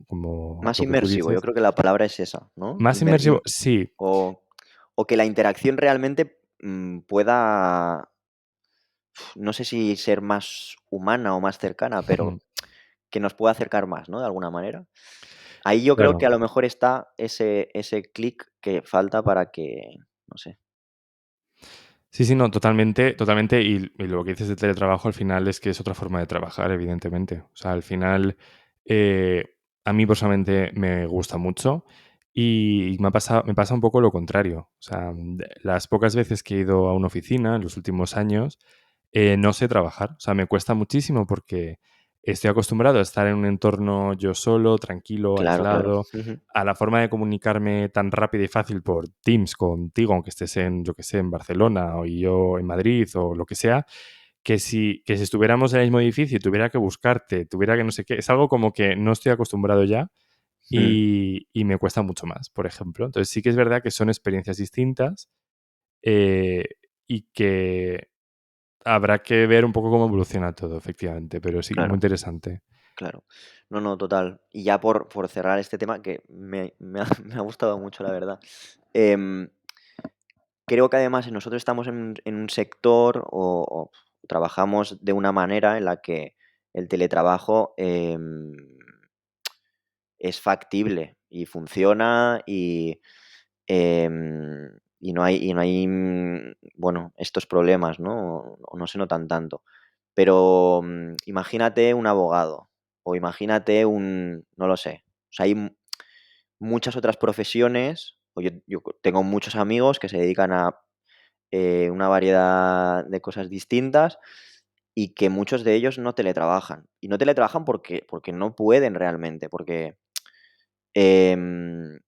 Más lo que tú inmersivo, yo dices, creo que la palabra es esa, ¿no? más inmersivo, sí. O, o que la interacción realmente pueda, no sé si ser más humana o más cercana, pero que nos pueda acercar más, ¿no? De alguna manera. Ahí yo creo que Claro. a lo mejor está ese clic que falta para que, no sé. Sí, sí, no, totalmente, totalmente. Y lo que dices de teletrabajo al final es que es otra forma de trabajar, evidentemente. O sea, al final, eh, a mí personalmente me gusta mucho y me pasa un poco lo contrario. O sea, las pocas veces que he ido a una oficina en los últimos años, no sé trabajar. O sea, me cuesta muchísimo porque estoy acostumbrado a estar en un entorno yo solo, tranquilo, Claro, claro. aislado, Ujú. a la forma de comunicarme tan rápida y fácil por Teams contigo, aunque estés en, yo que sé, en Barcelona o y yo en Madrid o lo que sea, que si estuviéramos en el mismo edificio y tuviera que buscarte, tuviera que no sé qué, es algo como que no estoy acostumbrado ya Mm, y me cuesta mucho más, por ejemplo. Entonces sí que es verdad que son experiencias distintas eh, y que habrá que ver un poco cómo evoluciona todo, efectivamente, pero sí, muy claro, interesante. claro. No, no, total. Y ya por cerrar este tema, que me ha me ha gustado mucho, la verdad. Em, Creo que además nosotros estamos en un sector o trabajamos de una manera en la que el teletrabajo, es factible y funciona y no hay, bueno, estos problemas, ¿no? O no se notan tanto. Pero, imagínate un abogado o imagínate no lo sé. O sea, hay muchas otras profesiones, o yo tengo muchos amigos que se dedican a, una variedad de cosas distintas y que muchos de ellos no teletrabajan. Y no teletrabajan porque no pueden realmente, porque, em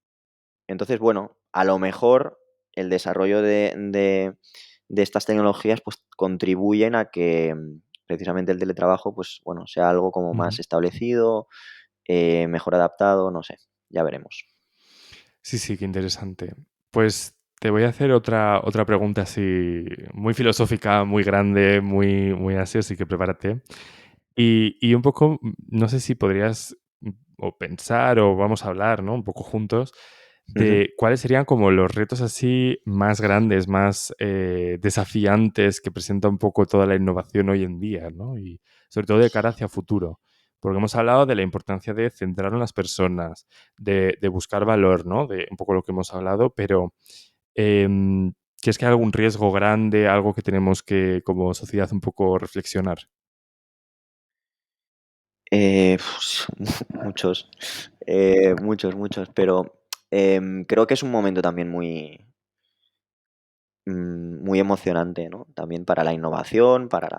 entonces, bueno, a lo mejor el desarrollo de estas tecnologías, pues, contribuyen a que, precisamente el teletrabajo, pues, bueno, sea algo como más Ujú. establecido, mejor adaptado, no sé, ya veremos. Sí, sí, qué interesante. Pues te voy a hacer otra pregunta así muy filosófica, muy grande, muy así que prepárate. Y un poco, no sé si podrías o pensar o vamos a hablar, ¿no? Un poco juntos Ujú. de cuáles serían como los retos así más grandes, más desafiantes que presenta un poco toda la innovación hoy en día, ¿no? Y sobre todo de cara hacia futuro. Porque hemos hablado de la importancia de centrar en las personas, de buscar valor, ¿no? De un poco lo que hemos hablado, pero ¿crees que hay algún riesgo grande, algo que tenemos que como sociedad un poco reflexionar? Pues, muchos, muchos, muchos, pero, creo que es un momento también muy emocionante, ¿no? También para la innovación, para,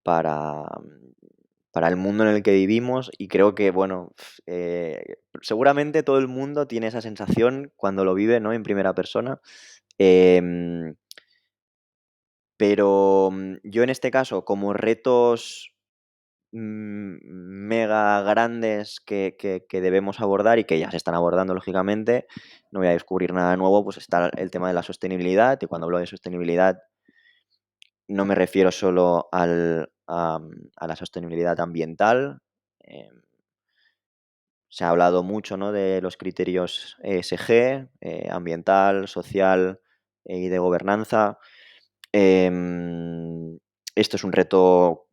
para el mundo en el que vivimos y creo que, bueno, seguramente todo el mundo tiene esa sensación cuando lo vive, ¿no? En primera persona. Em, pero yo en este caso, como retos mega grandes que debemos abordar y que ya se están abordando, lógicamente, no voy a descubrir nada nuevo, pues está el tema de la sostenibilidad. Y cuando hablo de sostenibilidad, no me refiero solo a la sostenibilidad ambiental. em, Se ha hablado mucho, ¿no?, de los criterios ESG, ambiental, social, y de gobernanza. Em, Esto es un reto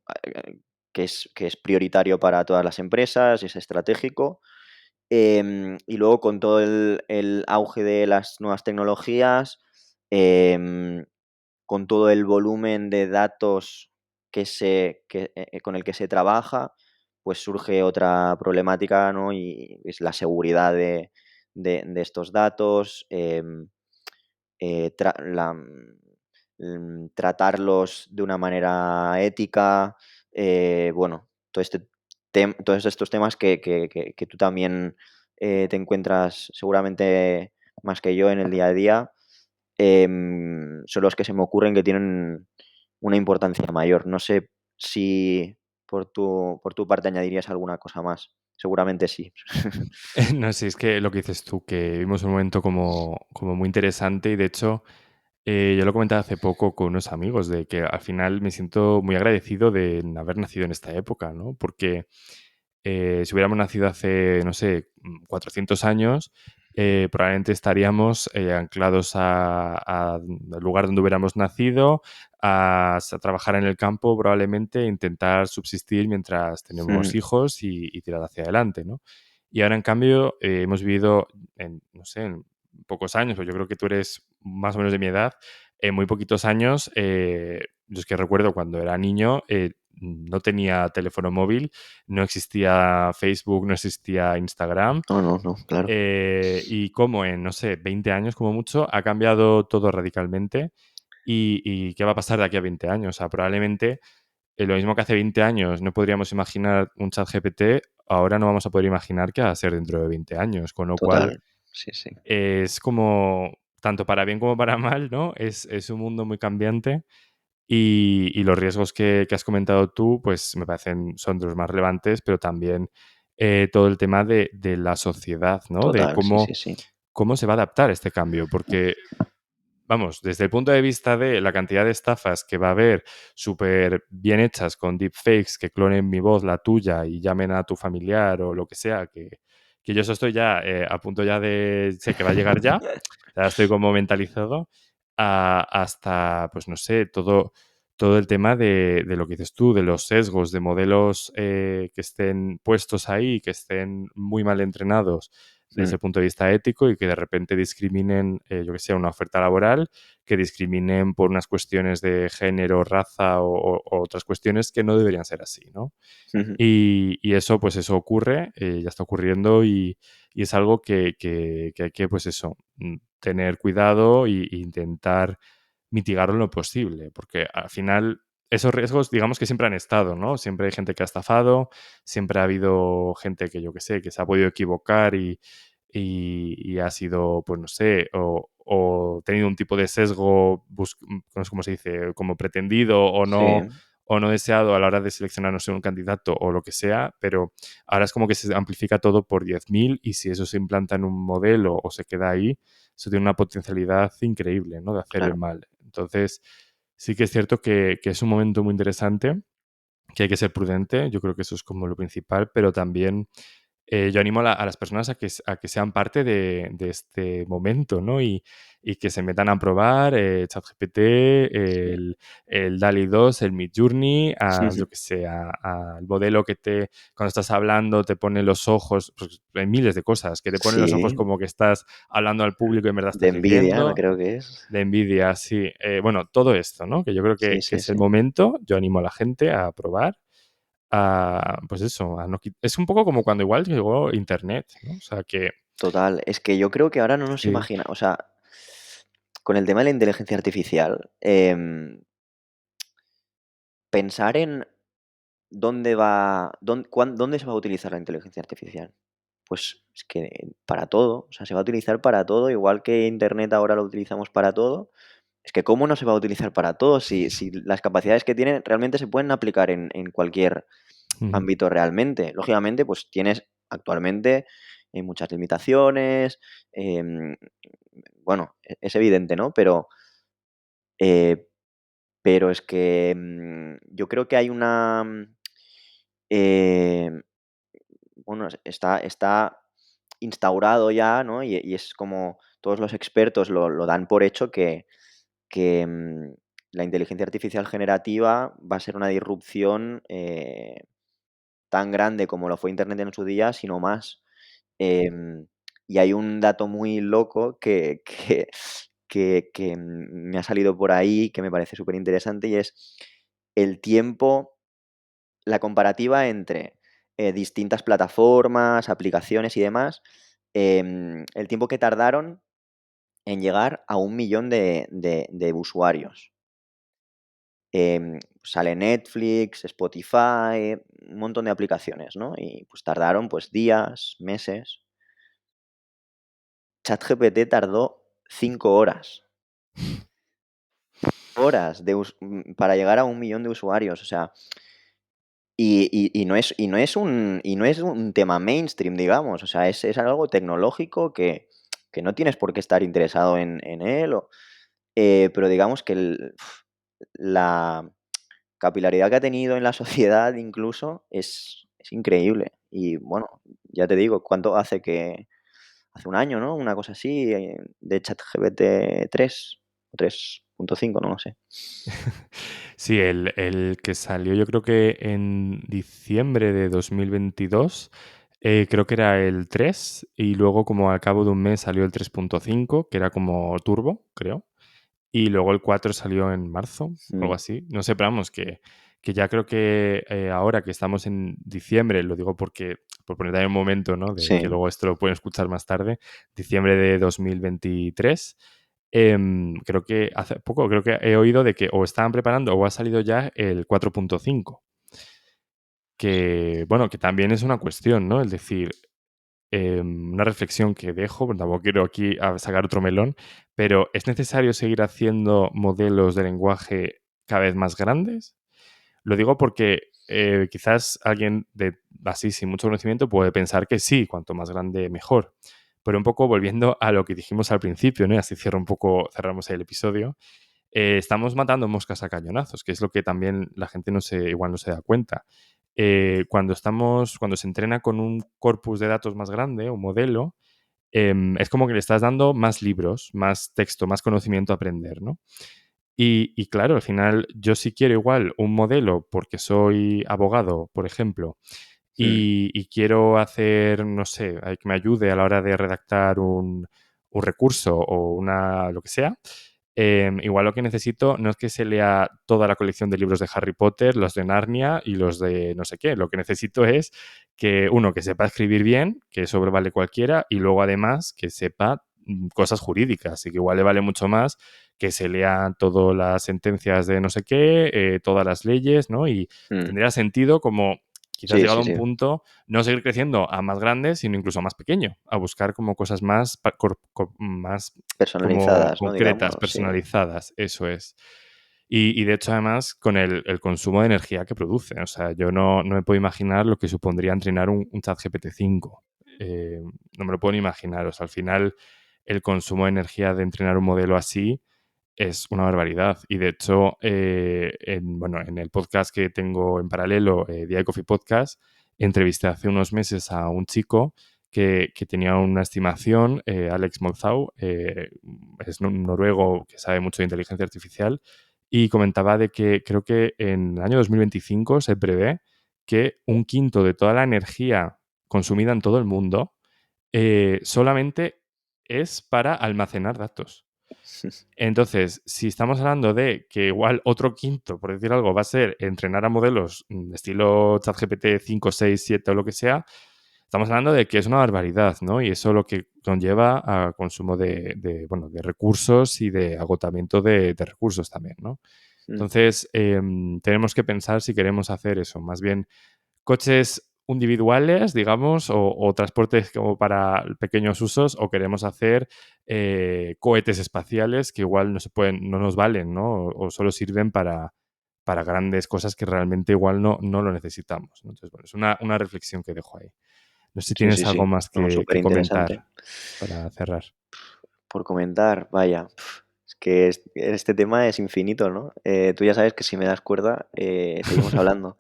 que es prioritario para todas las empresas, es estratégico. Y luego con todo el auge de las nuevas tecnologías, em, con todo el volumen de datos con el que se trabaja, pues surge otra problemática, ¿no? Y es la seguridad de estos datos, tratarlos de una manera ética, bueno, todos estos temas que tú también, te encuentras seguramente más que yo en el día a día, son los que se me ocurren que tienen una importancia mayor. No sé si por tu parte añadirías alguna cosa más. Seguramente sí. No, sí, es que lo que dices tú, que vivimos un momento como muy interesante y de hecho yo lo comentaba hace poco con unos amigos de que al final me siento muy agradecido de haber nacido en esta época, ¿no? Porque si hubiéramos nacido hace, no sé, 400 años, probablemente estaríamos anclados al lugar donde hubiéramos nacido, a trabajar en el campo probablemente, e intentar subsistir mientras tenemos Ujú. hijos y tirar hacia adelante, ¿no? Y ahora, en cambio, hemos vivido, no sé, en pocos años, pues yo creo que tú eres más o menos de mi edad, en muy poquitos años, yo es que recuerdo cuando era niño, no tenía teléfono móvil, no existía Facebook, no existía Instagram. No, no, no, claro. Y como en, no sé, 20 años como mucho, ha cambiado todo radicalmente. ¿Y qué va a pasar de aquí a 20 años? O sea, probablemente lo mismo que hace 20 años no podríamos imaginar un chat GPT, ahora no vamos a poder imaginar qué va a ser dentro de 20 años. Con lo cual, Total. Sí, sí. es como, tanto para bien como para mal, ¿no? Es un mundo muy cambiante y los riesgos que has comentado tú, pues me parecen son de los más relevantes, pero también todo el tema de la sociedad, ¿no? De Total, sí, sí, cómo, sí. cómo se va a adaptar este cambio, porque vamos, desde el punto de vista de la cantidad de estafas que va a haber súper bien hechas con deepfakes que clonen mi voz, la tuya y llamen a tu familiar o lo que sea, que yo eso estoy ya a punto ya de, sé que va a llegar ya, ya estoy como mentalizado, hasta, pues no sé, todo el tema de lo que dices tú, de los sesgos, de modelos que estén puestos ahí, que estén muy mal entrenados desde Mm, el punto de vista ético y que de repente discriminen, yo que sé, una oferta laboral, que discriminen por unas cuestiones de género, raza o otras cuestiones que no deberían ser así, ¿no? ujú, Y eso, pues eso ocurre, ya está ocurriendo y es algo que hay que, pues eso, tener cuidado e intentar mitigarlo en lo posible, porque al final esos riesgos, digamos que siempre han estado, ¿no? Siempre hay gente que ha estafado, siempre ha habido gente que yo que sé, que se ha podido equivocar y ha sido, pues no sé, o tenido un tipo de sesgo, no sé cómo se dice, como pretendido sí, o no deseado a la hora de seleccionar, no sé, un candidato o lo que sea, pero ahora es como que se amplifica todo por 10.000 y si eso se implanta en un modelo o se queda ahí, eso tiene una potencialidad increíble, ¿no? De hacer el claro. mal. Entonces, sí que es cierto que es un momento muy interesante, que hay que ser prudente, yo creo que eso es como lo principal, pero también yo animo a las personas a que sean parte de este momento, ¿no? Y que se metan a probar ChatGPT, Sí. el DALL-E 2, el Midjourney, yo que sé, al modelo que cuando estás hablando, te pone los ojos, pues hay miles de cosas, que te ponen los ojos Sí, como que estás hablando al público y en verdad de estás envidia, ¿no? leyendo, Creo que es. de envidia, sí. Bueno, todo esto, ¿no? Que yo creo Sí, que sí, es el sí. momento, yo animo a la gente a probar pues eso, es un poco como cuando igual llegó Internet, ¿no? O sea que Total. Es que yo creo que ahora no nos sí. imagina, o sea, con el tema de la inteligencia artificial, pensar en dónde se va a utilizar la inteligencia artificial. Pues es que para todo, o sea, se va a utilizar para todo, igual que Internet ahora lo utilizamos para todo. Es que cómo no se va a utilizar para todo si las capacidades que tiene realmente se pueden aplicar en cualquier Ujú. ámbito realmente. Lógicamente, pues tienes actualmente muchas limitaciones, em, bueno, es evidente, ¿no? Eh, pero es que yo creo que hay una, em, bueno, está instaurado ya, ¿no? Y es como todos los expertos lo dan por hecho que la inteligencia artificial generativa va a ser una disrupción tan grande como lo fue Internet en su día, sino más. Em, y hay un dato muy loco que me ha salido por ahí, que me parece súper interesante y es el tiempo, la comparativa entre distintas plataformas, aplicaciones y demás, el tiempo que tardaron en llegar a 1.000.000 de usuarios. Sale Netflix, Spotify, un montón de aplicaciones, ¿no? Y pues tardaron pues días, meses. ChatGPT tardó 5 horas, para llegar a 1.000.000 de usuarios, o sea, y no es un tema mainstream, digamos, o sea, es algo tecnológico que no tienes por qué estar interesado en él, pero digamos que la capilaridad que ha tenido en la sociedad incluso es increíble. Y bueno, ya te digo, ¿cuánto hace que hace un año, ¿no? Una cosa así, de ChatGPT 3 o 3.5, no lo sé. Sí, el que salió yo creo que en diciembre de 2022, creo que era el 3 y luego como al cabo de un mes salió el 3.5 que era como turbo, creo. y luego el 4 salió en marzo, o algo Mm, así. No sé, pero vamos, que ya creo que ahora que estamos en diciembre, lo digo porque, por poner también un momento, ¿no? De que sí, luego esto lo pueden escuchar más tarde, diciembre de 2023. Creo que hace poco, creo que he oído de que o estaban preparando o ha salido ya el 4.5, que, bueno, que también es una cuestión, ¿no? Es decir, una reflexión que dejo, porque tampoco quiero aquí sacar otro melón, pero ¿es necesario seguir haciendo modelos de lenguaje cada vez más grandes? Lo digo porque quizás alguien de así sin mucho conocimiento puede pensar que sí, cuanto más grande mejor. Pero un poco volviendo a lo que dijimos al principio, ¿no? Y así cierro un poco, cerramos el episodio. Estamos matando moscas a cañonazos, que es lo que también la gente igual no se da cuenta. Cuando se entrena con un corpus de datos más grande, un modelo, es como que le estás dando más libros, más texto, más conocimiento a aprender, ¿no? Y claro, al final yo sí quiero igual un modelo porque soy abogado, por ejemplo, mm, y quiero hacer, no sé, que me ayude a la hora de redactar un recurso o lo que sea. Igual lo que necesito no es que se lea toda la colección de libros de Harry Potter, los de Narnia y los de no sé qué. Lo que necesito es que uno que sepa escribir bien, que eso vale cualquiera, y luego además que sepa cosas jurídicas y que igual le vale mucho más que se lea todas las sentencias de no sé qué, todas las leyes, ¿no? Y mm. tendría sentido como quizás Sí, llegado sí, a un sí. punto, no seguir creciendo a más grande, sino incluso a más pequeño, a buscar como cosas más, más como Personalizadas, ¿no? concretas, Digamos, sí. personalizadas, eso es. Y de hecho, además, con el consumo de energía que produce. O sea, yo no me puedo imaginar lo que supondría entrenar un chat GPT-5. No me lo puedo ni imaginar. O sea, al final, el consumo de energía de entrenar un modelo así es una barbaridad. Y de hecho, bueno, en el podcast que tengo en paralelo, Día Coffee Podcast, entrevisté hace unos meses a un chico que tenía una estimación, Alex Molzau, es un noruego que sabe mucho de inteligencia artificial, y comentaba de que creo que en el año 2025 se prevé que un quinto de toda la energía consumida en todo el mundo solamente es para almacenar datos. Entonces, si estamos hablando de que igual otro quinto, por decir algo, va a ser entrenar a modelos estilo ChatGPT 5, 6, 7 o lo que sea, estamos hablando de que es una barbaridad, ¿no? Y eso lo que conlleva a consumo bueno, de recursos y de agotamiento de recursos también, ¿no? Mm, Entonces, tenemos que pensar si queremos hacer eso, más bien coches individuales, digamos, o transportes como para pequeños usos, o queremos hacer cohetes espaciales que igual no nos valen, ¿no? O solo sirven para grandes cosas que realmente igual no lo necesitamos, ¿no? Entonces, bueno, es una reflexión que dejo ahí. No sé si sí, sí, tienes algo sí. más No, que súper interesante. comentar para cerrar. Por comentar, vaya, es que este tema es infinito, ¿no? Tú ya sabes que si me das cuerda, seguimos hablando.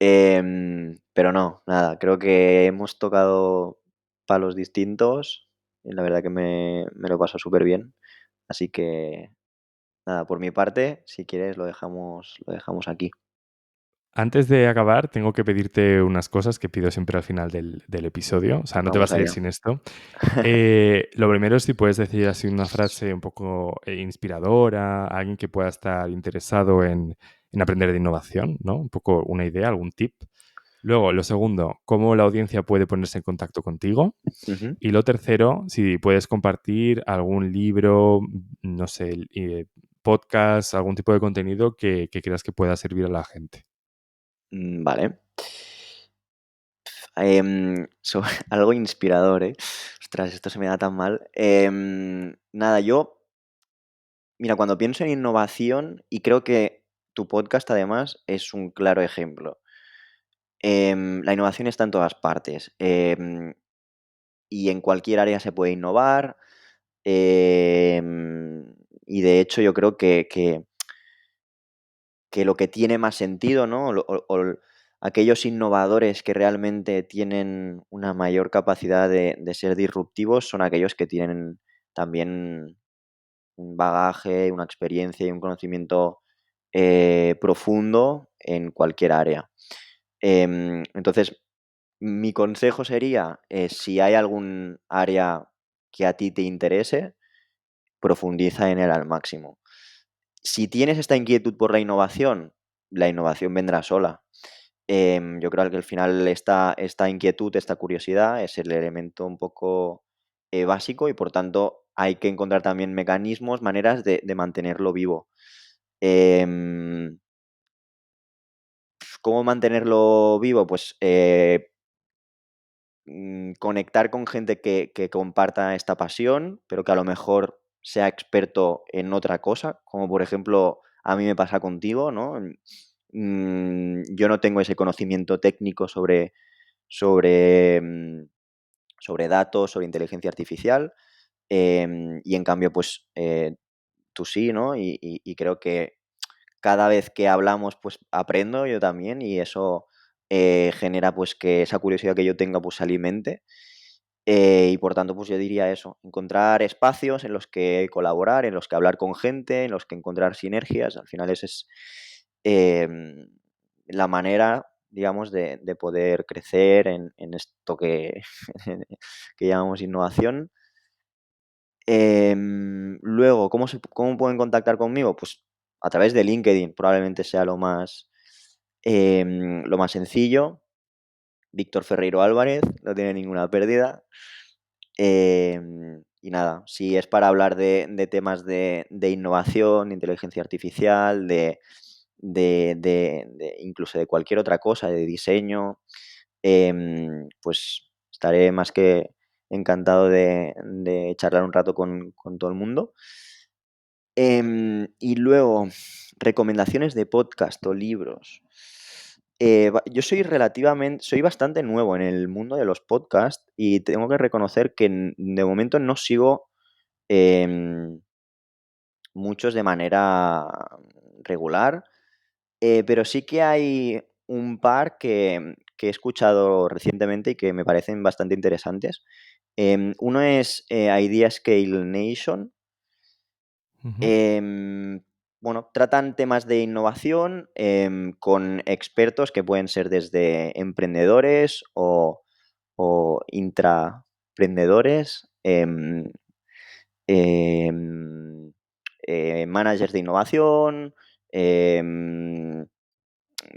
Pero no, nada, creo que hemos tocado palos distintos y la verdad que me lo paso súper bien. Así que nada, por mi parte, si quieres lo dejamos aquí. Antes de acabar, tengo que pedirte unas cosas que pido siempre al final del episodio. O sea, no te Vamos vas a ir allá. sin esto. Lo primero es si puedes decir así una frase un poco inspiradora, alguien que pueda estar interesado en aprender de innovación, ¿no? Un poco una idea, algún tip. Luego, lo segundo, cómo la audiencia puede ponerse en contacto contigo. Ujú. Y lo tercero, si puedes compartir algún libro, no sé, podcast, algún tipo de contenido que creas que pueda servir a la gente. Vale. Algo inspirador, ¿eh? Ostras, esto se me da tan mal. Nada, mira, cuando pienso en innovación, y creo que tu podcast además es un claro ejemplo. La innovación está en todas partes, y en cualquier área se puede innovar. Y de hecho yo creo que lo que tiene más sentido, ¿no? Aquellos innovadores que realmente tienen una mayor capacidad de ser disruptivos son aquellos que tienen también un bagaje, una experiencia y un conocimiento profundo en cualquier área. Entonces, mi consejo sería, si hay algún área que a ti te interese, profundiza en él al máximo. Si tienes esta inquietud por la innovación vendrá sola. Yo creo que al final esta inquietud, esta curiosidad es el elemento un poco, básico y, por tanto, hay que encontrar también mecanismos, maneras de mantenerlo vivo. Em, ¿Cómo mantenerlo vivo? Pues, conectar con gente que comparta esta pasión, pero que a lo mejor sea experto en otra cosa, como por ejemplo a mí me pasa contigo, ¿no? Yo no tengo ese conocimiento técnico sobre, sobre datos, sobre inteligencia artificial, y en cambio, pues, tú sí, ¿no? Y creo que cada vez que hablamos, pues aprendo yo también, y eso, genera, pues, que esa curiosidad que yo tenga, pues se alimente. Y por tanto, pues yo diría eso, encontrar espacios en los que colaborar, en los que hablar con gente, en los que encontrar sinergias. Al final esa es, em, la manera, digamos, de poder crecer en esto que que llamamos innovación. Luego, ¿cómo pueden contactar conmigo? Pues a través de LinkedIn, probablemente sea lo más sencillo. Víctor Ferreiro Álvarez, no tiene ninguna pérdida. Y nada, si es para hablar de temas de innovación, de inteligencia artificial, de incluso de cualquier otra cosa, de diseño, pues estaré más que encantado de charlar un rato con todo el mundo. Y luego, recomendaciones de podcast o libros. Yo soy bastante nuevo en el mundo de los podcasts y tengo que reconocer que de momento no sigo, em, muchos de manera regular, pero sí que hay un par que he escuchado recientemente y que me parecen bastante interesantes. Uno es, Idea Scale Nation. Ujú, Em, bueno, tratan temas de innovación, con expertos que pueden ser desde emprendedores o intraprendedores, em, managers de innovación, em,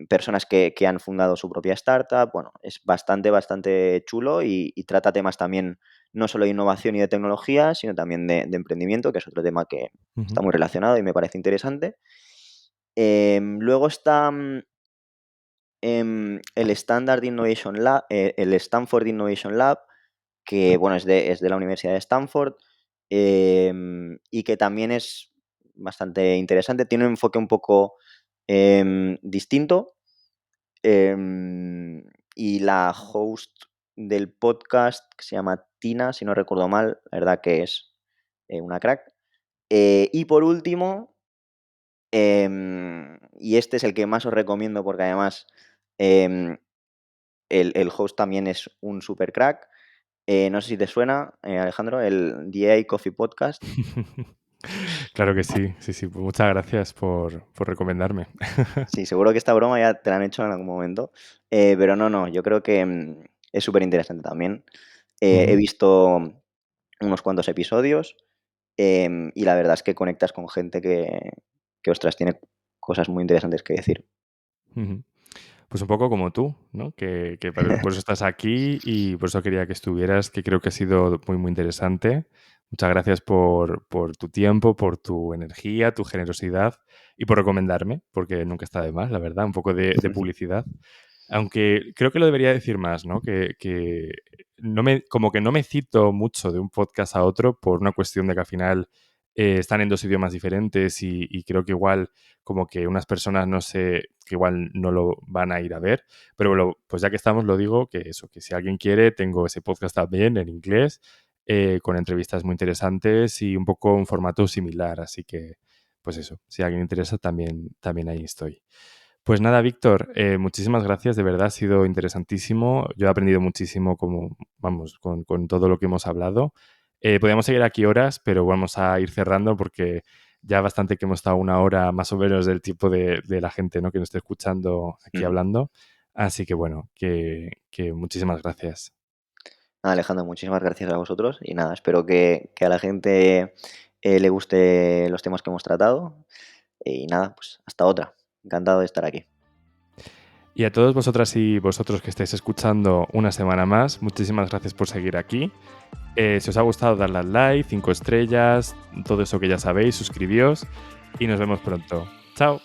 personas que han fundado su propia startup. Bueno, es bastante chulo y trata temas también no solo de innovación y de tecnología, sino también de emprendimiento, que es otro tema que está ujú, muy relacionado y me parece interesante. Luego está, el el Stanford Innovation Lab, que bueno, es de la Universidad de Stanford, y que también es bastante interesante. Tiene un enfoque un poco, distinto. Y la host del podcast, que se llama Tina, si no recuerdo mal, la verdad que es, una crack. Y por último, y este es el que más os recomiendo porque además, em, el host también es un super crack. No sé si te suena, Alejandro, el The AI Coffee Podcast. Claro que sí, sí, sí. Pues muchas gracias por recomendarme. Sí, seguro que esta broma ya te la han hecho en algún momento, pero no, yo creo que, es súper interesante también. He Ujú, visto unos cuantos episodios, y la verdad es que conectas con gente que, ostras, tiene cosas muy interesantes que decir. ujú. Pues un poco como tú, ¿no? Que por eso estás aquí y por eso quería que estuvieras, que creo que ha sido muy, muy interesante. Muchas gracias por tu tiempo, por tu energía, tu generosidad y por recomendarme, porque nunca está de más, la verdad, un poco de publicidad. Aunque creo que lo debería decir más, ¿no? Que como que no me cito mucho de un podcast a otro por una cuestión de que al final están en dos idiomas diferentes y creo que igual como que unas personas no sé, que igual no lo van a ir a ver, pero bueno, pues ya que estamos lo digo, que eso, que si alguien quiere, tengo ese podcast también en inglés, con entrevistas muy interesantes y un poco un formato similar, así que pues eso, si a alguien interesa también ahí estoy. Pues nada, Víctor, muchísimas gracias, de verdad ha sido interesantísimo. Yo he aprendido muchísimo como, vamos, con todo lo que hemos hablado. Podríamos seguir aquí horas, pero vamos a ir cerrando porque ya bastante que hemos estado una hora más o menos del tiempo de la gente, ¿no? Que nos esté escuchando aquí Ujú. hablando. Así que bueno, que muchísimas gracias. Nada, Alejandro, muchísimas gracias a vosotros y nada, espero que a la gente, le guste los temas que hemos tratado. Y nada, pues hasta otra. Encantado de estar aquí. Y a todos vosotras y vosotros que estáis escuchando una semana más, muchísimas gracias por seguir aquí. Si os ha gustado, darle al like, 5 estrellas, todo eso que ya sabéis, suscribíos y nos vemos pronto. Chao.